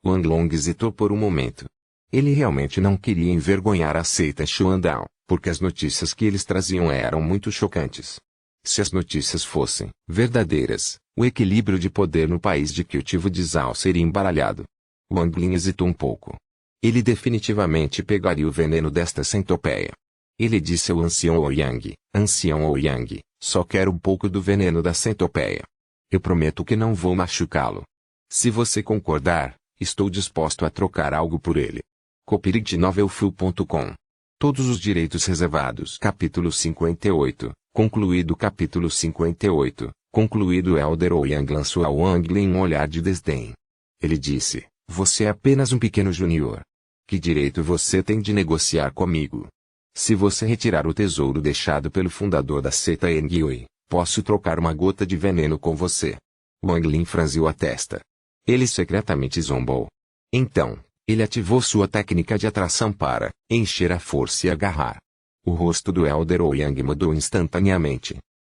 Wang Long hesitou por um momento. Ele realmente não queria envergonhar a seita Xuandao, porque as notícias que eles traziam eram muito chocantes. Se as notícias fossem verdadeiras, o equilíbrio de poder no país de cultivo de Zhao seria embaralhado. Wang Lin hesitou um pouco. Ele definitivamente pegaria o veneno desta centopeia. Ele disse ao ancião Ouyang: Ancião Ouyang, só quero um pouco do veneno da centopeia. Eu prometo que não vou machucá-lo. Se você concordar, estou disposto a trocar algo por ele. copyright.novelfull.com. Todos os direitos reservados. Capítulo 58. Concluído. Capítulo 58. Concluído. Elder Ouyang lançou a Wang Lin um olhar de desdém. Ele disse: Você é apenas um pequeno júnior. Que direito você tem de negociar comigo? Se você retirar o tesouro deixado pelo fundador da seita Engyui, posso trocar uma gota de veneno com você. Wang Lin franziu a testa. Ele secretamente zombou. Então, ele ativou sua técnica de atração para encher a força e agarrar. O rosto do Elder Ouyang mudou instantaneamente.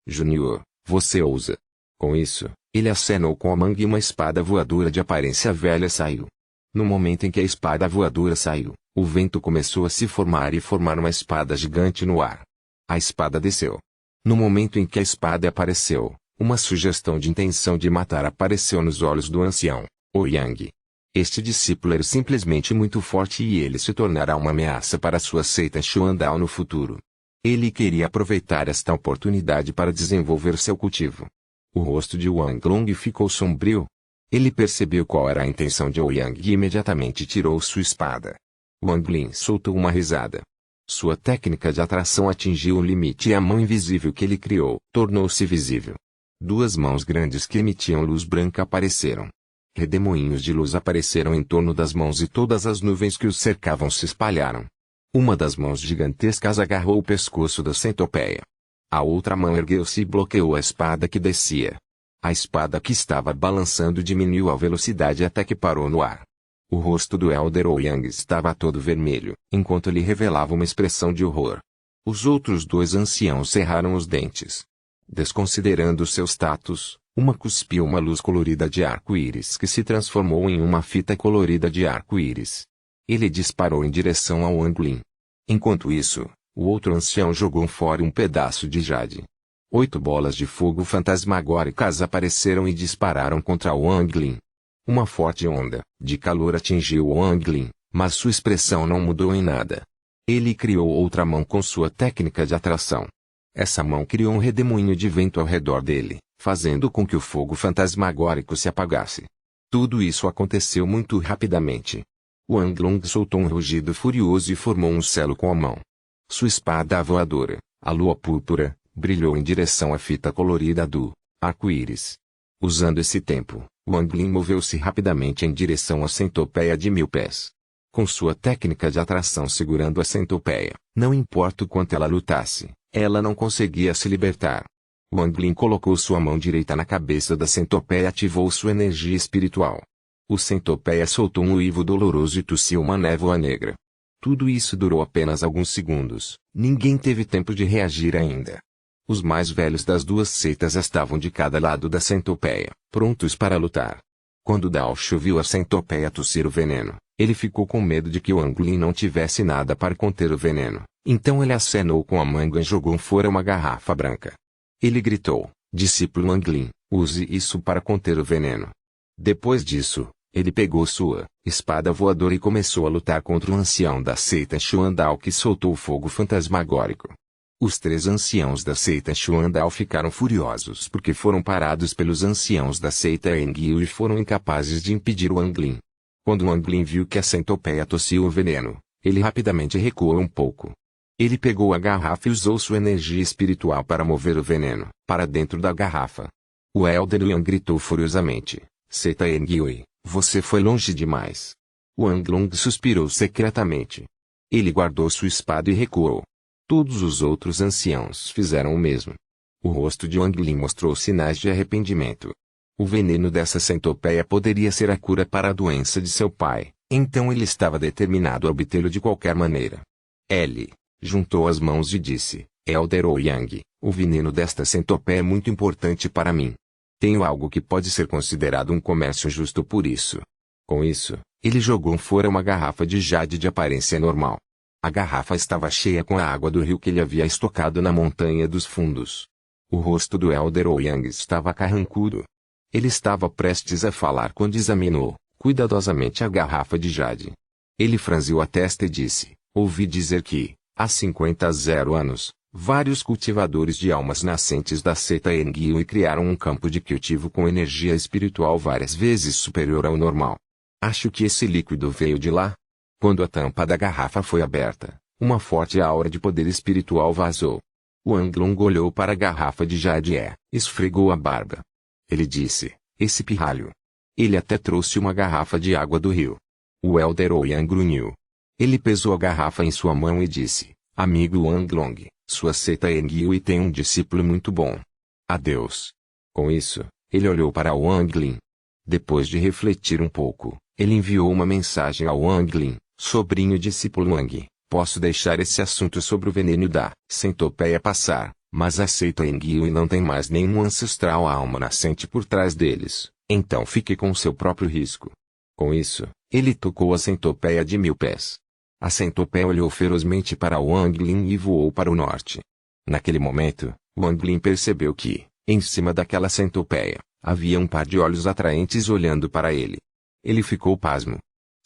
Júnior, você ousa. Com isso, ele acenou com a manga e uma espada voadora de aparência velha saiu. No momento em que a espada voadora saiu, o vento começou a se formar e formar uma espada gigante no ar. A espada desceu. No momento em que a espada apareceu, uma sugestão de intenção de matar apareceu nos olhos do ancião, Ouyang. Este discípulo era simplesmente muito forte e ele se tornará uma ameaça para sua seita Xuandao no futuro. Ele queria aproveitar esta oportunidade para desenvolver seu cultivo. O rosto de Wang Long ficou sombrio. Ele percebeu qual era a intenção de Ouyang e imediatamente tirou sua espada. Wang Lin soltou uma risada. Sua técnica de atração atingiu o limite e a mão invisível que ele criou tornou-se visível. Duas mãos grandes que emitiam luz branca apareceram. Redemoinhos de luz apareceram em torno das mãos e todas as nuvens que os cercavam se espalharam. Uma das mãos gigantescas agarrou o pescoço da centopeia. A outra mão ergueu-se e bloqueou a espada que descia. A espada que estava balançando diminuiu a velocidade até que parou no ar. O rosto do Elder Ouyang estava todo vermelho, enquanto ele revelava uma expressão de horror. Os outros dois anciãos cerraram os dentes. Desconsiderando seu status, uma cuspiu uma luz colorida de arco-íris que se transformou em uma fita colorida de arco-íris. Ele disparou em direção ao Wang Lin. Enquanto isso, o outro ancião jogou fora um pedaço de jade. 8 bolas de fogo fantasmagóricas apareceram e dispararam contra Wang Lin. Uma forte onda de calor atingiu Wang Lin, mas sua expressão não mudou em nada. Ele criou outra mão com sua técnica de atração. Essa mão criou um redemoinho de vento ao redor dele, fazendo com que o fogo fantasmagórico se apagasse. Tudo isso aconteceu muito rapidamente. Wang Long soltou um rugido furioso e formou um selo com a mão. Sua espada voadora, a lua púrpura, brilhou em direção à fita colorida do arco-íris. Usando esse tempo, Wang Lin moveu-se rapidamente em direção à centopeia de 1000 pés. Com sua técnica de atração segurando a centopeia, não importa o quanto ela lutasse, ela não conseguia se libertar. Wang Lin colocou sua mão direita na cabeça da centopeia e ativou sua energia espiritual. O centopeia soltou um uivo doloroso e tossiu uma névoa negra. Tudo isso durou apenas alguns segundos. Ninguém teve tempo de reagir ainda. Os mais velhos das duas seitas estavam de cada lado da centopeia, prontos para lutar. Quando Daoshu viu a centopeia tossir o veneno, ele ficou com medo de que Wang Lin não tivesse nada para conter o veneno. Então ele acenou com a manga e jogou fora uma garrafa branca. Ele gritou: Discípulo Wang Lin, use isso para conter o veneno. Depois disso, ele pegou sua espada voadora e começou a lutar contra o ancião da seita Xuandao que soltou o fogo fantasmagórico. Os 3 anciãos da seita Xuandao ficaram furiosos porque foram parados pelos anciãos da seita Engyui e foram incapazes de impedir Wang Lin. Quando Wang Lin viu que a centopeia tossiu o veneno, ele rapidamente recuou um pouco. Ele pegou a garrafa e usou sua energia espiritual para mover o veneno para dentro da garrafa. O Elder Yang gritou furiosamente: Seita Engyui, você foi longe demais. Wang Long suspirou secretamente. Ele guardou sua espada e recuou. Todos os outros anciãos fizeram o mesmo. O rosto de Wang Lin mostrou sinais de arrependimento. O veneno dessa centopeia poderia ser a cura para a doença de seu pai, então ele estava determinado a obtê-lo de qualquer maneira. Ele juntou as mãos e disse: Elder Ouyang, o veneno desta centopeia é muito importante para mim. Tenho algo que pode ser considerado um comércio justo por isso. Com isso, ele jogou fora uma garrafa de jade de aparência normal. A garrafa estava cheia com a água do rio que ele havia estocado na montanha dos fundos. O rosto do Elder Ouyang estava carrancudo. Ele estava prestes a falar quando examinou, cuidadosamente, a garrafa de jade. Ele franziu a testa e disse: ouvi dizer que, há 50 anos, vários cultivadores de almas nascentes da seita Engyui criaram um campo de cultivo com energia espiritual várias vezes superior ao normal. Acho que esse líquido veio de lá. Quando a tampa da garrafa foi aberta, uma forte aura de poder espiritual vazou. Wang Long olhou para a garrafa de jade e esfregou a barba. Ele disse: esse pirralho. Ele até trouxe uma garrafa de água do rio. O Elder Ouyang grunhiu. Ele pesou a garrafa em sua mão e disse: amigo Wang Long, sua seita Engyui tem um discípulo muito bom. Adeus. Com isso, ele olhou para Wang Lin. Depois de refletir um pouco, ele enviou uma mensagem ao Wang Lin: sobrinho discípulo Wang, posso deixar esse assunto sobre o veneno da centopeia passar, mas a seita Engyui não tem mais nenhum ancestral alma nascente por trás deles, então fique com seu próprio risco. Com isso, ele tocou a centopeia de 1000 pés. A centopeia olhou ferozmente para Wang Lin e voou para o norte. Naquele momento, Wang Lin percebeu que, em cima daquela centopeia, havia um par de olhos atraentes olhando para ele. Ele ficou pasmo.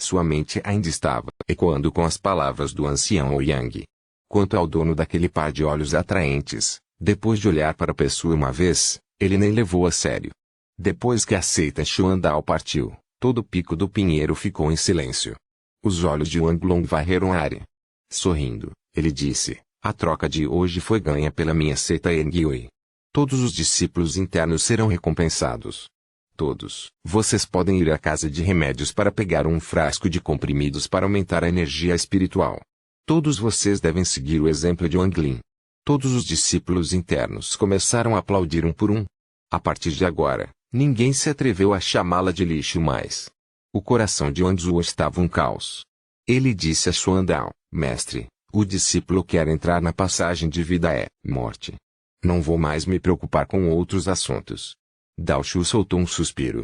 Sua mente ainda estava ecoando com as palavras do ancião Ouyang. Quanto ao dono daquele par de olhos atraentes, depois de olhar para a pessoa uma vez, ele nem levou a sério. Depois que a seita Xuandao partiu, todo o pico do pinheiro ficou em silêncio. Os olhos de Wang Long varreram a área. Sorrindo, ele disse: a troca de hoje foi ganha pela minha seita Engyui. Todos os discípulos internos serão recompensados. Todos. Vocês podem ir à casa de remédios para pegar um frasco de comprimidos para aumentar a energia espiritual. Todos vocês devem seguir o exemplo de Wang Lin. Todos os discípulos internos começaram a aplaudir um por um. A partir de agora, ninguém se atreveu a chamá-la de lixo mais. O coração de Wang Zuo estava um caos. Ele disse a Xuandao: mestre, o discípulo quer entrar na passagem de vida e morte. Não vou mais me preocupar com outros assuntos. Dao Shu soltou um suspiro.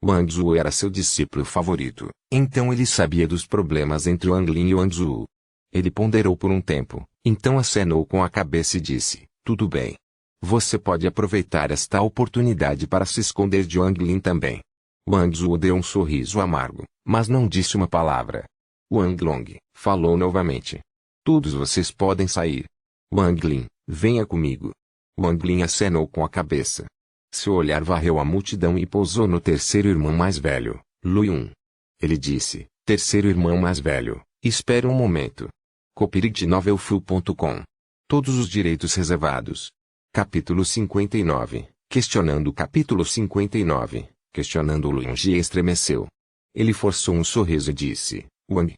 Wang Zuo era seu discípulo favorito, então ele sabia dos problemas entre Wang Lin e Wang Zuo. Ele ponderou por um tempo, então acenou com a cabeça e disse: tudo bem. Você pode aproveitar esta oportunidade para se esconder de Wang Lin também. Wang Zuo deu um sorriso amargo, mas não disse uma palavra. Wang Long falou novamente: todos vocês podem sair. Wang Lin, venha comigo. Wang Lin acenou com a cabeça. Seu olhar varreu a multidão e pousou no terceiro irmão mais velho, Lu Yun. Ele disse: terceiro irmão mais velho, espere um momento. Copyright Todos os direitos reservados. Capítulo 59. Questionando o capítulo 59. Questionando Lu Yunji estremeceu. Ele forçou um sorriso e disse: Wang,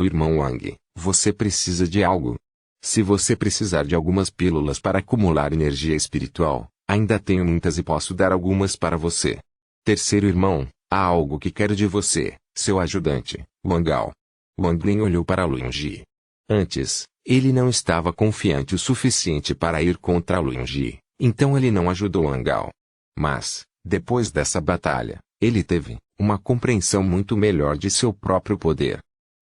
irmão Wang, você precisa de algo? Se você precisar de algumas pílulas para acumular energia espiritual, ainda tenho muitas e posso dar algumas para você. Terceiro irmão, há algo que quero de você, seu ajudante, Wangao. Wang Lin olhou para Lu Yunji. Antes, ele não estava confiante o suficiente para ir contra Lu Yunji, então ele não ajudou Wangao. Mas, depois dessa batalha, ele teve uma compreensão muito melhor de seu próprio poder.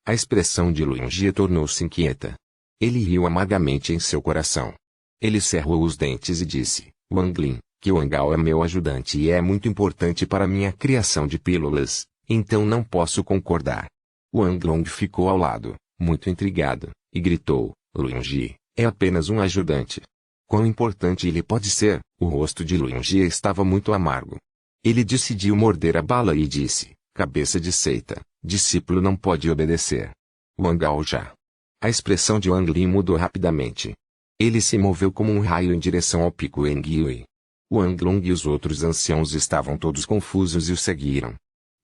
A expressão de Lu Yunji tornou-se inquieta. Ele riu amargamente em seu coração. Ele cerrou os dentes e disse: Wang Lin, que Wangao é meu ajudante e é muito importante para minha criação de pílulas, então não posso concordar. Wang Long ficou ao lado, muito intrigado, e gritou: Lu Yunji, é apenas um ajudante. Quão importante ele pode ser? O rosto de Lu Yunji estava muito amargo. Ele decidiu morder a bala e disse: cabeça de seita, discípulo não pode obedecer. Wangao já. A expressão de Wang Lin mudou rapidamente. Ele se moveu como um raio em direção ao pico Engyui. Wang Long e os outros anciãos estavam todos confusos e o seguiram.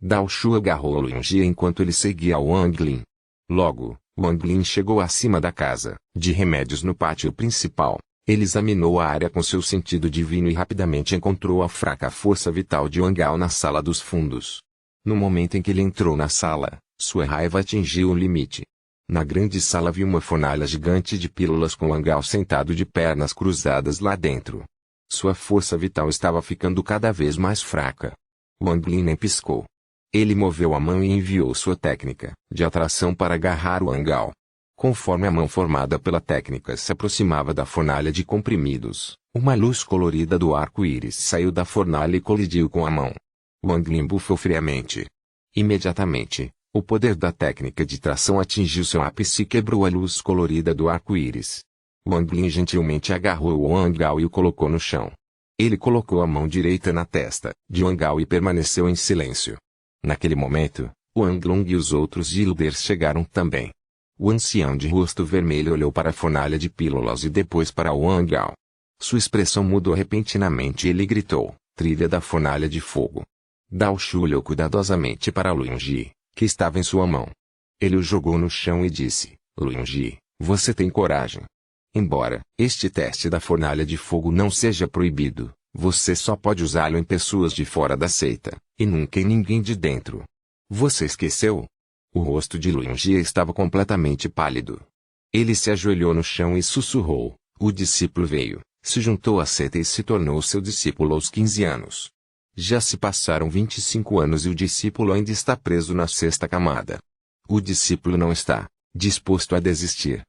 Dao Shu agarrou Lu Yunji enquanto ele seguia Wang Lin. Logo, Wang Lin chegou acima da casa de remédios no pátio principal. Ele examinou a área com seu sentido divino e rapidamente encontrou a fraca força vital de Wangao na sala dos fundos. No momento em que ele entrou na sala, sua raiva atingiu o limite. Na grande sala viu uma fornalha gigante de pílulas com Wangao sentado de pernas cruzadas lá dentro. Sua força vital estava ficando cada vez mais fraca. Wang Lin nem piscou. Ele moveu a mão e enviou sua técnica de atração para agarrar Wangao. Conforme a mão formada pela técnica se aproximava da fornalha de comprimidos, uma luz colorida do arco-íris saiu da fornalha e colidiu com a mão. Wang Lin bufou friamente. Imediatamente, o poder da técnica de tração atingiu seu ápice e quebrou a luz colorida do arco-íris. Wang Lin gentilmente agarrou Wang Ao e o colocou no chão. Ele colocou a mão direita na testa de Wang Ao e permaneceu em silêncio. Naquele momento, Wang Long e os outros Yilders chegaram também. O ancião de rosto vermelho olhou para a fornalha de pílulas e depois para Wang Ao. Sua expressão mudou repentinamente e ele gritou, trilha da fornalha de fogo. Dao Shu olhou cuidadosamente para Luingji, que estava em sua mão. Ele o jogou no chão e disse, Luingji, você tem coragem. Embora este teste da fornalha de fogo não seja proibido, você só pode usá-lo em pessoas de fora da seita, e nunca em ninguém de dentro. Você esqueceu? O rosto de Luingji estava completamente pálido. Ele se ajoelhou no chão e sussurrou, o discípulo veio, se juntou à seita e se tornou seu discípulo aos 15 anos. Já se passaram 25 anos e o discípulo ainda está preso na sexta camada. O discípulo não está disposto a desistir.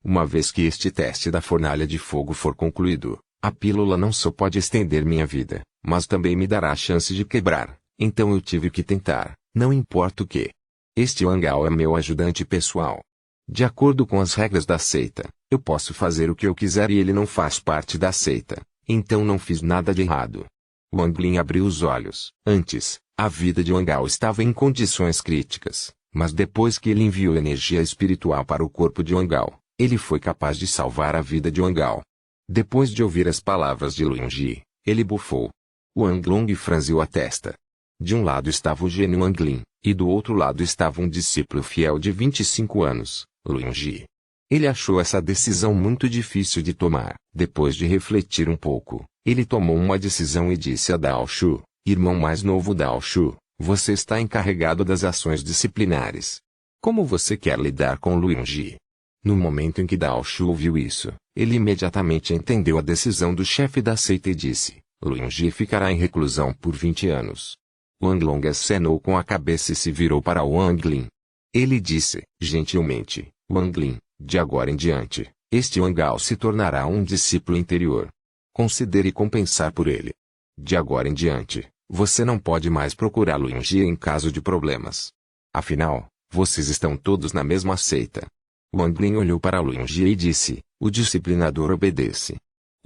Uma vez que este teste da fornalha de fogo for concluído, a pílula não só pode estender minha vida, mas também me dará a chance de quebrar. Então eu tive que tentar, não importa o que. Este Wang Ao é meu ajudante pessoal. De acordo com as regras da seita, eu posso fazer o que eu quiser e ele não faz parte da seita, então não fiz nada de errado. Wang Lin abriu os olhos. Antes, a vida de Wang Ao estava em condições críticas, mas depois que ele enviou energia espiritual para o corpo de Wang Ao, ele foi capaz de salvar a vida de Wang Ao. Depois de ouvir as palavras de Luingji, ele bufou. Wang Long franziu a testa. De um lado estava o gênio Wang Lin, e do outro lado estava um discípulo fiel de 25 anos, Luingji. Ele achou essa decisão muito difícil de tomar. Depois de refletir um pouco, ele tomou uma decisão e disse a Dao Shu, irmão mais novo Dao Shu, você está encarregado das ações disciplinares. Como você quer lidar com Luingji? No momento em que Dao Shu ouviu isso, ele imediatamente entendeu a decisão do chefe da seita e disse, Luingji ficará em reclusão por 20 anos. Wang Long acenou com a cabeça e se virou para Wang Lin. Ele disse, gentilmente, Wang Lin, de agora em diante, este Wang Ao se tornará um discípulo interior. Considere compensar por ele. De agora em diante, você não pode mais procurar Luingji em caso de problemas. Afinal, vocês estão todos na mesma seita. Wang Lin olhou para Luingji e disse, o disciplinador obedece.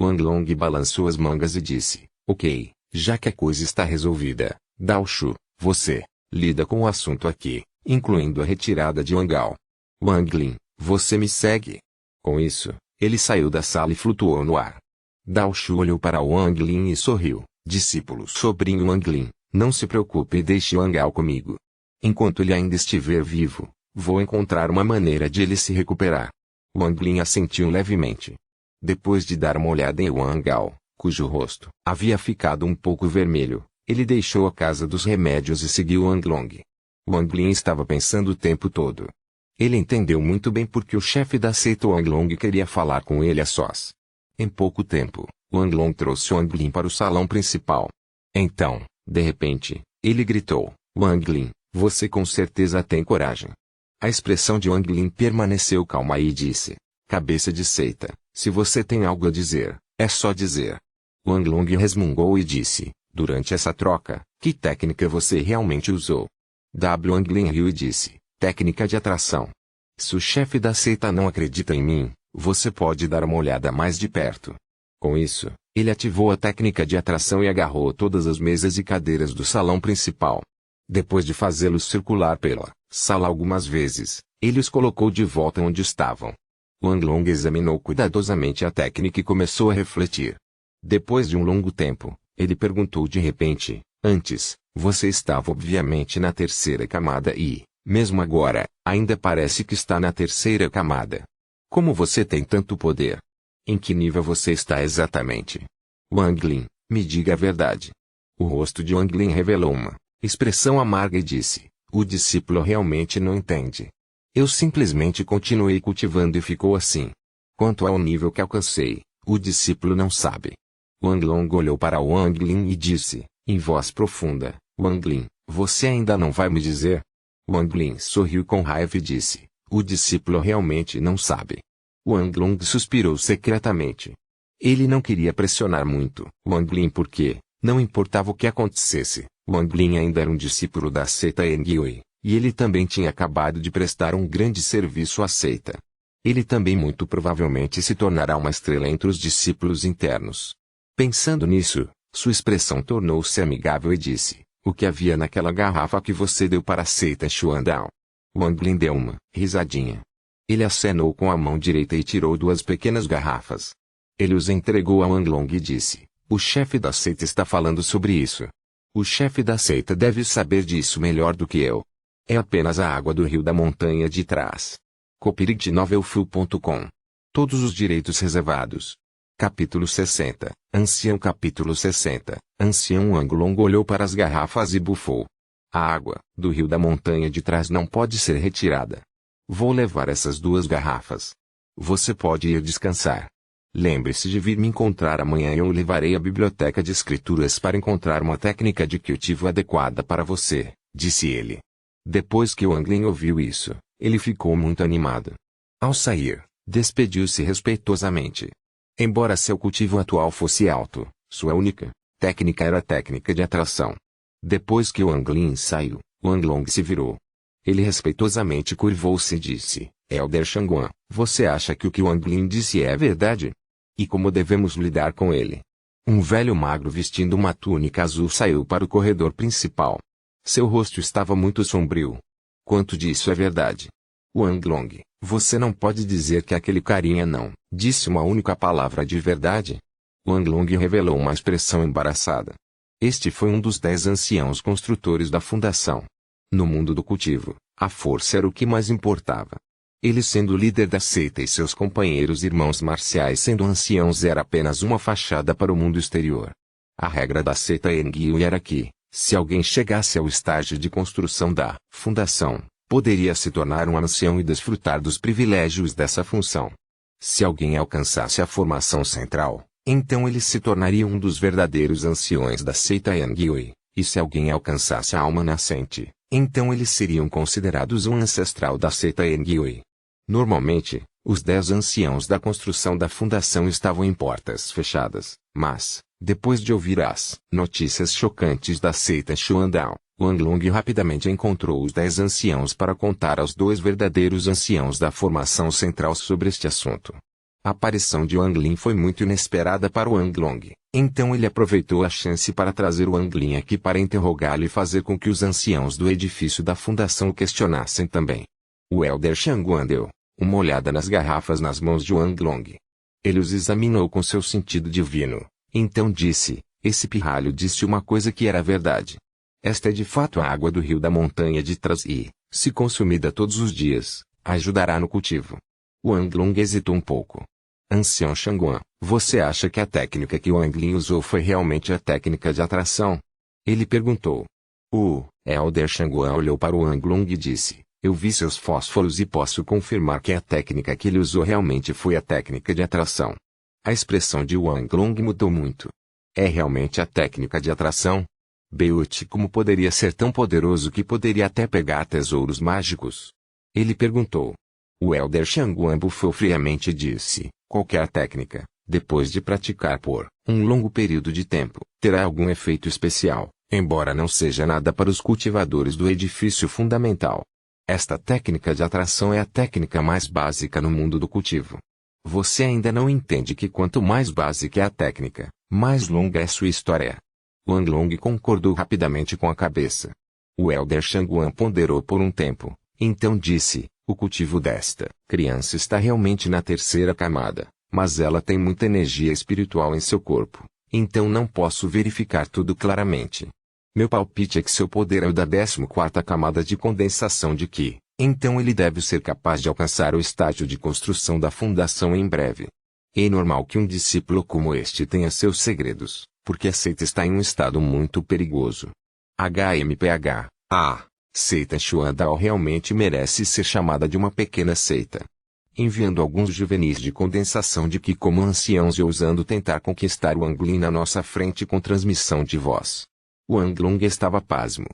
Wang Long balançou as mangas e disse, ok, já que a coisa está resolvida, Dao Shu, você lida com o assunto aqui, incluindo a retirada de Wang Ao. Wang Lin, você me segue? Com isso, ele saiu da sala e flutuou no ar. Dao Shu olhou para Wang Lin e sorriu, discípulo sobrinho Wang Lin, não se preocupe e deixe Wang Ao comigo. Enquanto ele ainda estiver vivo, vou encontrar uma maneira de ele se recuperar. Wang Lin assentiu levemente. Depois de dar uma olhada em Wang Ao, cujo rosto havia ficado um pouco vermelho, ele deixou a casa dos remédios e seguiu Wang Long. Wang Lin estava pensando o tempo todo. Ele entendeu muito bem porque o chefe da seita Wang Long queria falar com ele a sós. Em pouco tempo, Wang Long trouxe Wang Lin para o salão principal. Então, de repente, ele gritou, Wang Lin, você com certeza tem coragem. A expressão de Wang Lin permaneceu calma e disse, cabeça de seita, se você tem algo a dizer, é só dizer. Wang Long resmungou e disse, durante essa troca, que técnica você realmente usou? Wang Lin riu e disse, técnica de atração. Se o chefe da seita não acredita em mim, você pode dar uma olhada mais de perto. Com isso, ele ativou a técnica de atração e agarrou todas as mesas e cadeiras do salão principal. Depois de fazê-los circular pela sala algumas vezes, ele os colocou de volta onde estavam. Wang Long examinou cuidadosamente a técnica e começou a refletir. Depois de um longo tempo, ele perguntou de repente, antes, você estava obviamente na terceira camada e, mesmo agora, ainda parece que está na terceira camada. Como você tem tanto poder? Em que nível você está exatamente? Wang Lin, me diga a verdade. O rosto de Wang Lin revelou uma expressão amarga e disse, o discípulo realmente não entende. Eu simplesmente continuei cultivando e ficou assim. Quanto ao nível que alcancei, o discípulo não sabe. Wang Long olhou para Wang Lin e disse, em voz profunda, Wang Lin, você ainda não vai me dizer? Wang Lin sorriu com raiva e disse, O discípulo realmente não sabe. Wang Long suspirou secretamente. Ele não queria pressionar muito Wang Lin porque, não importava o que acontecesse, Wang Lin ainda era um discípulo da seita Engyui, e ele também tinha acabado de prestar um grande serviço à seita. Ele também muito provavelmente se tornará uma estrela entre os discípulos internos. Pensando nisso, sua expressão tornou-se amigável e disse: "O que havia naquela garrafa que você deu para a seita Xuandao?" Wang Lin deu uma risadinha. Ele acenou com a mão direita e tirou 2 pequenas garrafas. Ele os entregou a Wang Long e disse: "O chefe da seita está falando sobre isso. O chefe da seita deve saber disso melhor do que eu. É apenas a água do rio da montanha de trás." Copyright-novelfu.com. Todos os direitos reservados. Capítulo 60. Ancião. Capítulo 60. Ancião. Wang Long olhou para as garrafas e bufou. "A água do rio da montanha de trás não pode ser retirada. Vou levar essas 2 garrafas. Você pode ir descansar. Lembre-se de vir me encontrar amanhã e eu o levarei à biblioteca de escrituras para encontrar uma técnica de cultivo adequada para você", disse ele. Depois que Wang Lin ouviu isso, ele ficou muito animado. Ao sair, despediu-se respeitosamente. Embora seu cultivo atual fosse alto, sua única técnica era a técnica de atração. Depois que Wang Lin saiu, Wang Long se virou. Ele respeitosamente curvou-se e disse: "Elder Shanguan, você acha que o que Wang Lin disse é verdade? E como devemos lidar com ele?" Um velho magro vestindo uma túnica azul saiu para o corredor principal. Seu rosto estava muito sombrio. "Quanto disso é verdade?" "Wang Long, você não pode dizer que aquele carinha não disse uma única palavra de verdade?" Wang Long revelou uma expressão embaraçada. Este foi um dos 10 anciãos construtores da fundação. No mundo do cultivo, a força era o que mais importava. Ele sendo o líder da seita e seus companheiros irmãos marciais sendo anciãos era apenas uma fachada para o mundo exterior. A regra da seita Engyui era que, se alguém chegasse ao estágio de construção da fundação, poderia se tornar um ancião e desfrutar dos privilégios dessa função. Se alguém alcançasse a formação central, então ele se tornaria um dos verdadeiros anciões da seita Engyui, e se alguém alcançasse a alma nascente, então eles seriam considerados um ancestral da seita Engyui. Normalmente, os 10 anciãos da construção da fundação estavam em portas fechadas, mas, depois de ouvir as notícias chocantes da seita Xuandao, Wang Long rapidamente encontrou os 10 anciãos para contar aos 2 verdadeiros anciãos da formação central sobre este assunto. A aparição de Wang Lin foi muito inesperada para Wang Long, então ele aproveitou a chance para trazer Wang Lin aqui para interrogá-lo e fazer com que os anciãos do edifício da fundação o questionassem também. O Elder Shanguan deu uma olhada nas garrafas nas mãos de Wang Long. Ele os examinou com seu sentido divino, então disse: "Esse pirralho disse uma coisa que era verdade. Esta é de fato a água do rio da montanha de trás e, se consumida todos os dias, ajudará no cultivo." Wang Long hesitou um pouco. "Ancião Shanguan, você acha que a técnica que Wang Lin usou foi realmente a técnica de atração?" ele perguntou. O Elder Shanguan olhou para Wang Long e disse: "Eu vi seus fósforos e posso confirmar que a técnica que ele usou realmente foi a técnica de atração." A expressão de Wang Long mudou muito. "É realmente a técnica de atração? Beut, como poderia ser tão poderoso que poderia até pegar tesouros mágicos?" ele perguntou. O Elder Shanguan bufou friamente e disse: "Qualquer técnica, depois de praticar por um longo período de tempo, terá algum efeito especial, embora não seja nada para os cultivadores do edifício fundamental. Esta técnica de atração é a técnica mais básica no mundo do cultivo. Você ainda não entende que quanto mais básica é a técnica, mais longa é sua história." Wang Long concordou rapidamente com a cabeça. O Elder Shanguan ponderou por um tempo, então disse: "O cultivo desta criança está realmente na 3ª camada, mas ela tem muita energia espiritual em seu corpo, então não posso verificar tudo claramente. Meu palpite é que seu poder é o da 14ª camada de condensação de Qi, então ele deve ser capaz de alcançar o estágio de construção da fundação em breve. É normal que um discípulo como este tenha seus segredos, porque a seita está em um estado muito perigoso. HMPH, a seita Xuandao realmente merece ser chamada de uma pequena seita. Enviando alguns juvenis de condensação de Qi como anciãos e ousando tentar conquistar Wang Lin na nossa frente com transmissão de voz." Wang Long estava pasmo.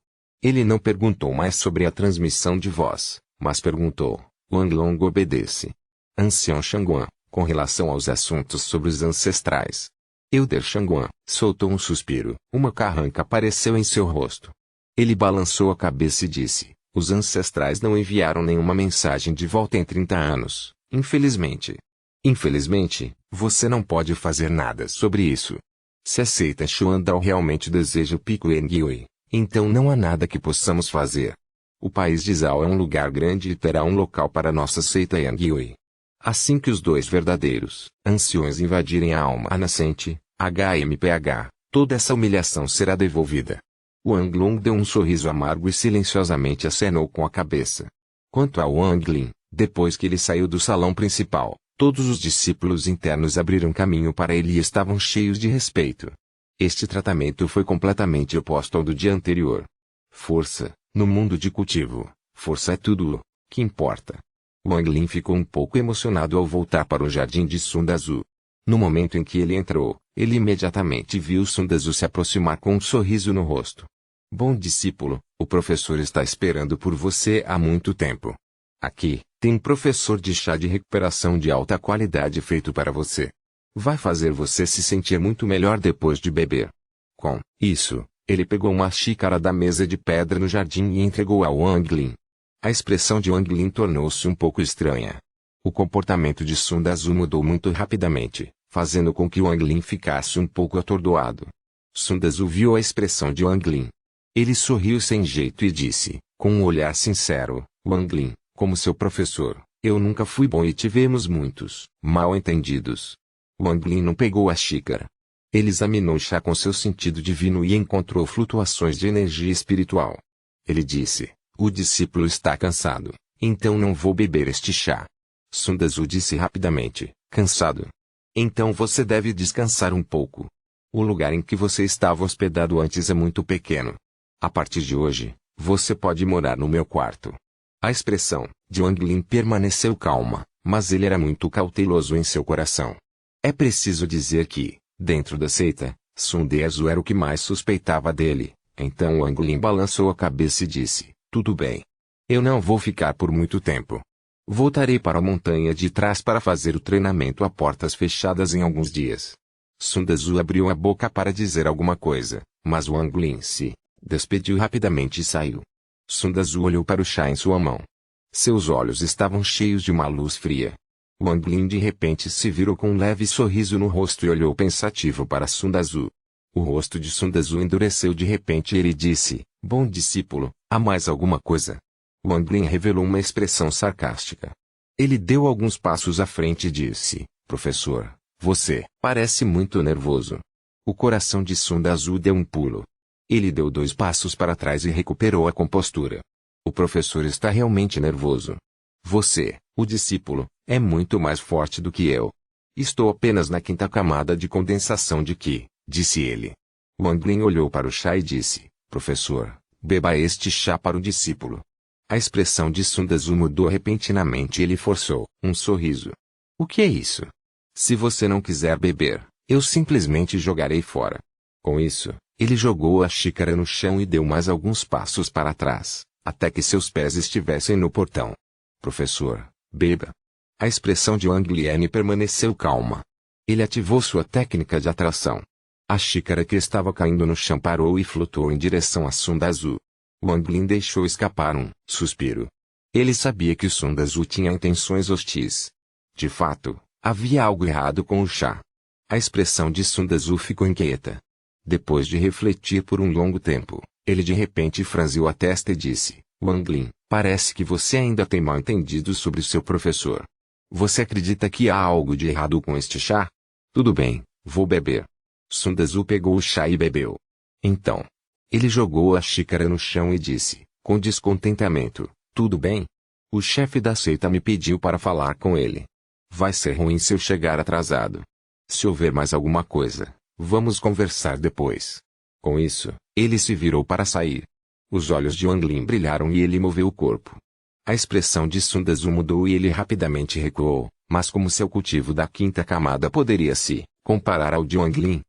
Ele não perguntou mais sobre a transmissão de voz, mas perguntou: Wang Long obedece. Ancião Shangguan, com relação aos assuntos sobre os ancestrais. Elder Shangguan soltou um suspiro. Uma carranca apareceu em seu rosto. Ele balançou a cabeça e disse: os ancestrais não enviaram nenhuma mensagem de volta em 30 anos, infelizmente. Infelizmente, você não pode fazer nada sobre isso. Se a seita Xuandao realmente deseja o Pico Engyui, então não há nada que possamos fazer. O país de Zhao é um lugar grande e terá um local para nossa seita Engyui. Assim que os dois verdadeiros anciões invadirem a alma nascente, HMPH, toda essa humilhação será devolvida. Wang Long deu um sorriso amargo e silenciosamente acenou com a cabeça. Quanto a Wang Lin, depois que ele saiu do salão principal, todos os discípulos internos abriram caminho para ele e estavam cheios de respeito. Este tratamento foi completamente oposto ao do dia anterior. Força, no mundo de cultivo, força é tudo o que importa. Wang Lin ficou um pouco emocionado ao voltar para o jardim de Sun Dazu. No momento em que ele entrou, ele imediatamente viu Sun Dazu se aproximar com um sorriso no rosto. Bom discípulo, o professor está esperando por você há muito tempo. Aqui, tem um professor de chá de recuperação de alta qualidade feito para você. Vai fazer você se sentir muito melhor depois de beber. Com isso, ele pegou uma xícara da mesa de pedra no jardim e entregou a Wang Lin. A expressão de Wang Lin tornou-se um pouco estranha. O comportamento de Sun Dazu mudou muito rapidamente, fazendo com que Wang Lin ficasse um pouco atordoado. Sun Dazu viu a expressão de Wang Lin. Ele sorriu sem jeito e disse, com um olhar sincero: Wang Lin, como seu professor, eu nunca fui bom e tivemos muitos mal-entendidos. Wang Lin não pegou a xícara. Ele examinou o chá com seu sentido divino e encontrou flutuações de energia espiritual. Ele disse: o discípulo está cansado, então não vou beber este chá. Sun Dazu disse rapidamente: cansado? Então você deve descansar um pouco. O lugar em que você estava hospedado antes é muito pequeno. A partir de hoje, você pode morar no meu quarto. A expressão de Wang Lin permaneceu calma, mas ele era muito cauteloso em seu coração. É preciso dizer que, dentro da seita, Sun Dazu era o que mais suspeitava dele. Então Wang Lin balançou a cabeça e disse: tudo bem. Eu não vou ficar por muito tempo. Voltarei para a montanha de trás para fazer o treinamento a portas fechadas em alguns dias. Sun Dazu abriu a boca para dizer alguma coisa, mas Wang Lin se despediu rapidamente e saiu. Sun Dazu olhou para o chá em sua mão. Seus olhos estavam cheios de uma luz fria. Wang Lin de repente se virou com um leve sorriso no rosto e olhou pensativo para Sun Dazu. O rosto de Sun Dazu endureceu de repente e ele disse: bom discípulo, há mais alguma coisa? Wang Lin revelou uma expressão sarcástica. Ele deu alguns passos à frente e disse: professor, você parece muito nervoso. O coração de Sun Dazu deu um pulo. Ele deu 2 passos para trás e recuperou a compostura. O professor está realmente nervoso. Você, o discípulo, é muito mais forte do que eu. Estou apenas na 5ª camada de condensação de Qi, disse ele. Wang Lin olhou para o chá e disse: professor, beba este chá para o discípulo. A expressão de Sun Dazu mudou repentinamente e ele forçou um sorriso. O que é isso? Se você não quiser beber, eu simplesmente jogarei fora. Com isso, ele jogou a xícara no chão e deu mais alguns passos para trás, até que seus pés estivessem no portão. Professor, beba. A expressão de Wang Lin permaneceu calma. Ele ativou sua técnica de atração. A xícara que estava caindo no chão parou e flutuou em direção a Sun Dazu. Wang Lin deixou escapar um suspiro. Ele sabia que Sun Dazu tinha intenções hostis. De fato, havia algo errado com o chá. A expressão de Sun Dazu ficou inquieta. Depois de refletir por um longo tempo, ele de repente franziu a testa e disse: Wang Lin, parece que você ainda tem mal-entendido sobre seu professor. Você acredita que há algo de errado com este chá? Tudo bem, vou beber. Sun Dazu pegou o chá e bebeu. Então, ele jogou a xícara no chão e disse, com descontentamento: tudo bem? O chefe da seita me pediu para falar com ele. Vai ser ruim se eu chegar atrasado. Se houver mais alguma coisa, vamos conversar depois. Com isso, ele se virou para sair. Os olhos de Wang Lin brilharam e ele moveu o corpo. A expressão de Sun Dazu mudou e ele rapidamente recuou, mas como seu cultivo da 5ª camada poderia se comparar ao de Wang Lin?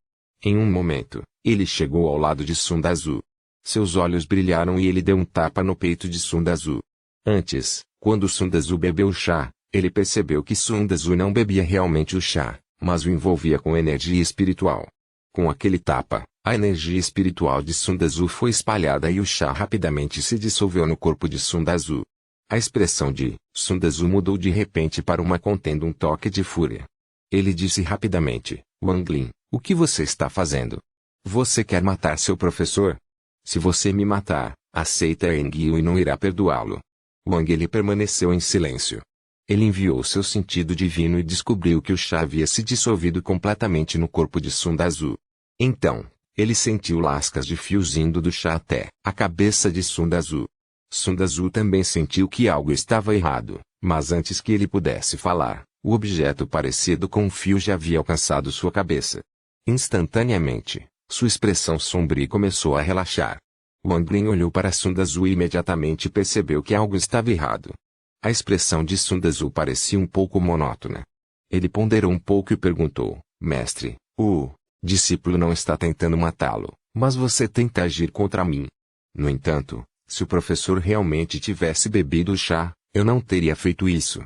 Em um momento, ele chegou ao lado de Sun Dazu. Seus olhos brilharam e ele deu um tapa no peito de Sun Dazu. Antes, quando Sun Tzu bebeu o chá, ele percebeu que Sun Tzu não bebia realmente o chá, mas o envolvia com energia espiritual. Com aquele tapa, a energia espiritual de Sun Tzu foi espalhada e o chá rapidamente se dissolveu no corpo de Sun Tzu. A expressão de Sun Tzu mudou de repente para uma contendo um toque de fúria. Ele disse rapidamente: Wang Lin, o que você está fazendo? Você quer matar seu professor? Se você me matar, a seita Engyui não irá perdoá-lo. Wang Li permaneceu em silêncio. Ele enviou seu sentido divino e descobriu que o chá havia se dissolvido completamente no corpo de Sun Tzu. Então, ele sentiu lascas de fios indo do chá até a cabeça de Sun Tzu. Sun Tzu também sentiu que algo estava errado, mas antes que ele pudesse falar, o objeto parecido com um fio já havia alcançado sua cabeça. Instantaneamente, sua expressão sombria começou a relaxar. Wang Lin olhou para Sun Tzu e imediatamente percebeu que algo estava errado. A expressão de Sun Tzu parecia um pouco monótona. Ele ponderou um pouco e perguntou: Mestre, o discípulo não está tentando matá-lo, mas você tenta agir contra mim. No entanto, se o professor realmente tivesse bebido o chá, eu não teria feito isso.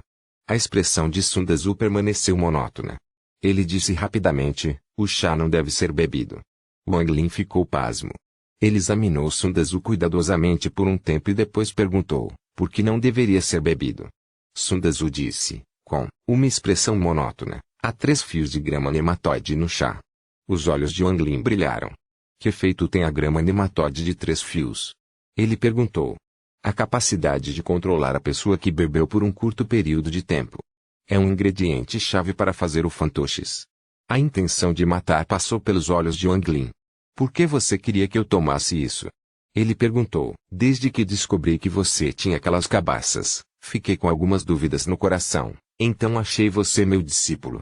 A expressão de Sun Tzu permaneceu monótona. Ele disse rapidamente: o chá não deve ser bebido. Wang Lin ficou pasmo. Ele examinou Sun Tzu cuidadosamente por um tempo e depois perguntou: por que não deveria ser bebido? Sun Tzu disse, com uma expressão monótona: há 3 fios de grama nematóide no chá. Os olhos de Wang Lin brilharam. Que efeito tem a grama nematóide de 3 fios? Ele perguntou. A capacidade de controlar a pessoa que bebeu por um curto período de tempo. É um ingrediente-chave para fazer o fantoches. A intenção de matar passou pelos olhos de Wang Lin. Por que você queria que eu tomasse isso? Ele perguntou. Desde que descobri que você tinha aquelas cabaças, fiquei com algumas dúvidas no coração, então achei você meu discípulo.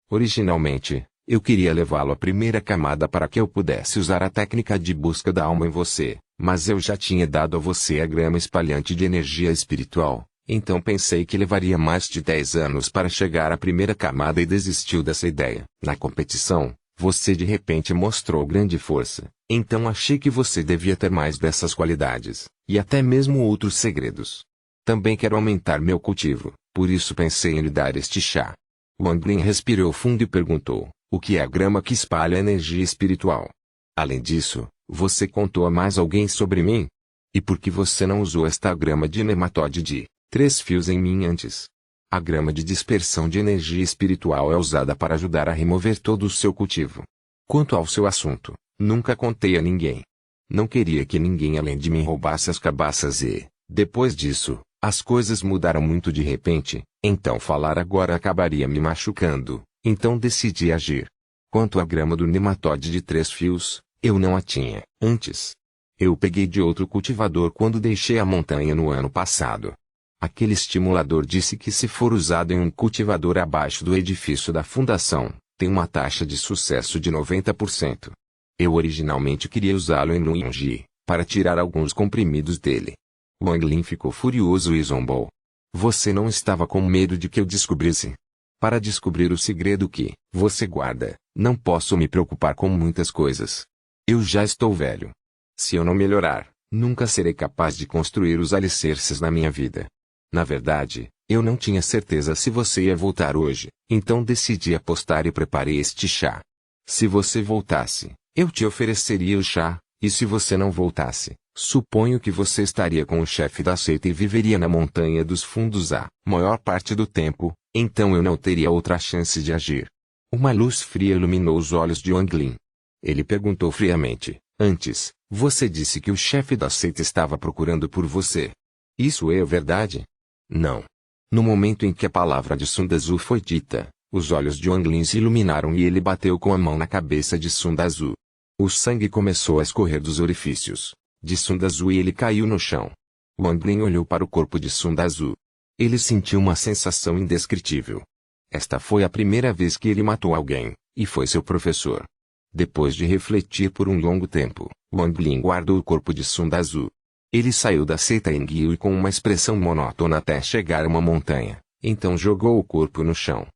Originalmente, eu queria levá-lo à primeira camada para que eu pudesse usar a técnica de busca da alma em você, mas eu já tinha dado a você a grama espalhante de energia espiritual, então pensei que levaria mais de 10 anos para chegar à primeira camada e desistiu dessa ideia. Na competição, você de repente mostrou grande força, então achei que você devia ter mais dessas qualidades, e até mesmo outros segredos. Também quero aumentar meu cultivo, por isso pensei em lhe dar este chá. Wang Lin respirou fundo e perguntou: o que é a grama que espalha energia espiritual? Além disso, você contou a mais alguém sobre mim? E por que você não usou esta grama de nematóide de 3 fios em mim antes? A grama de dispersão de energia espiritual é usada para ajudar a remover todo o seu cultivo. Quanto ao seu assunto, nunca contei a ninguém. Não queria que ninguém além de mim roubasse as cabaças e, depois disso, as coisas mudaram muito de repente, então falar agora acabaria me machucando, então decidi agir. Quanto à grama do nematóide de 3 fios, eu não a tinha antes. Eu peguei de outro cultivador quando deixei a montanha no ano passado. Aquele estimulador disse que se for usado em um cultivador abaixo do edifício da fundação, tem uma taxa de sucesso de 90%. Eu originalmente queria usá-lo em Luigi, para tirar alguns comprimidos dele. Wang Lin ficou furioso e zombou. Você não estava com medo de que eu descobrisse? Para descobrir o segredo que você guarda, não posso me preocupar com muitas coisas. Eu já estou velho. Se eu não melhorar, nunca serei capaz de construir os alicerces na minha vida. Na verdade, eu não tinha certeza se você ia voltar hoje, então decidi apostar e preparei este chá. Se você voltasse, eu te ofereceria o chá, e se você não voltasse, suponho que você estaria com o chefe da seita e viveria na montanha dos fundos a maior parte do tempo, então eu não teria outra chance de agir. Uma luz fria iluminou os olhos de Wang Lin. Ele perguntou friamente: antes, você disse que o chefe da seita estava procurando por você. Isso é verdade? Não. No momento em que a palavra de Sun Tzu foi dita, os olhos de Wang Lin se iluminaram e ele bateu com a mão na cabeça de Sun Tzu. O sangue começou a escorrer dos orifícios de Sun Tzu e ele caiu no chão. Wang Lin olhou para o corpo de Sun Tzu. Ele sentiu uma sensação indescritível. Esta foi a primeira vez que ele matou alguém, e foi seu professor. Depois de refletir por um longo tempo, Wang Lin guardou o corpo de Sun Tzu. Ele saiu da seita Engyui com uma expressão monótona até chegar a uma montanha, então jogou o corpo no chão.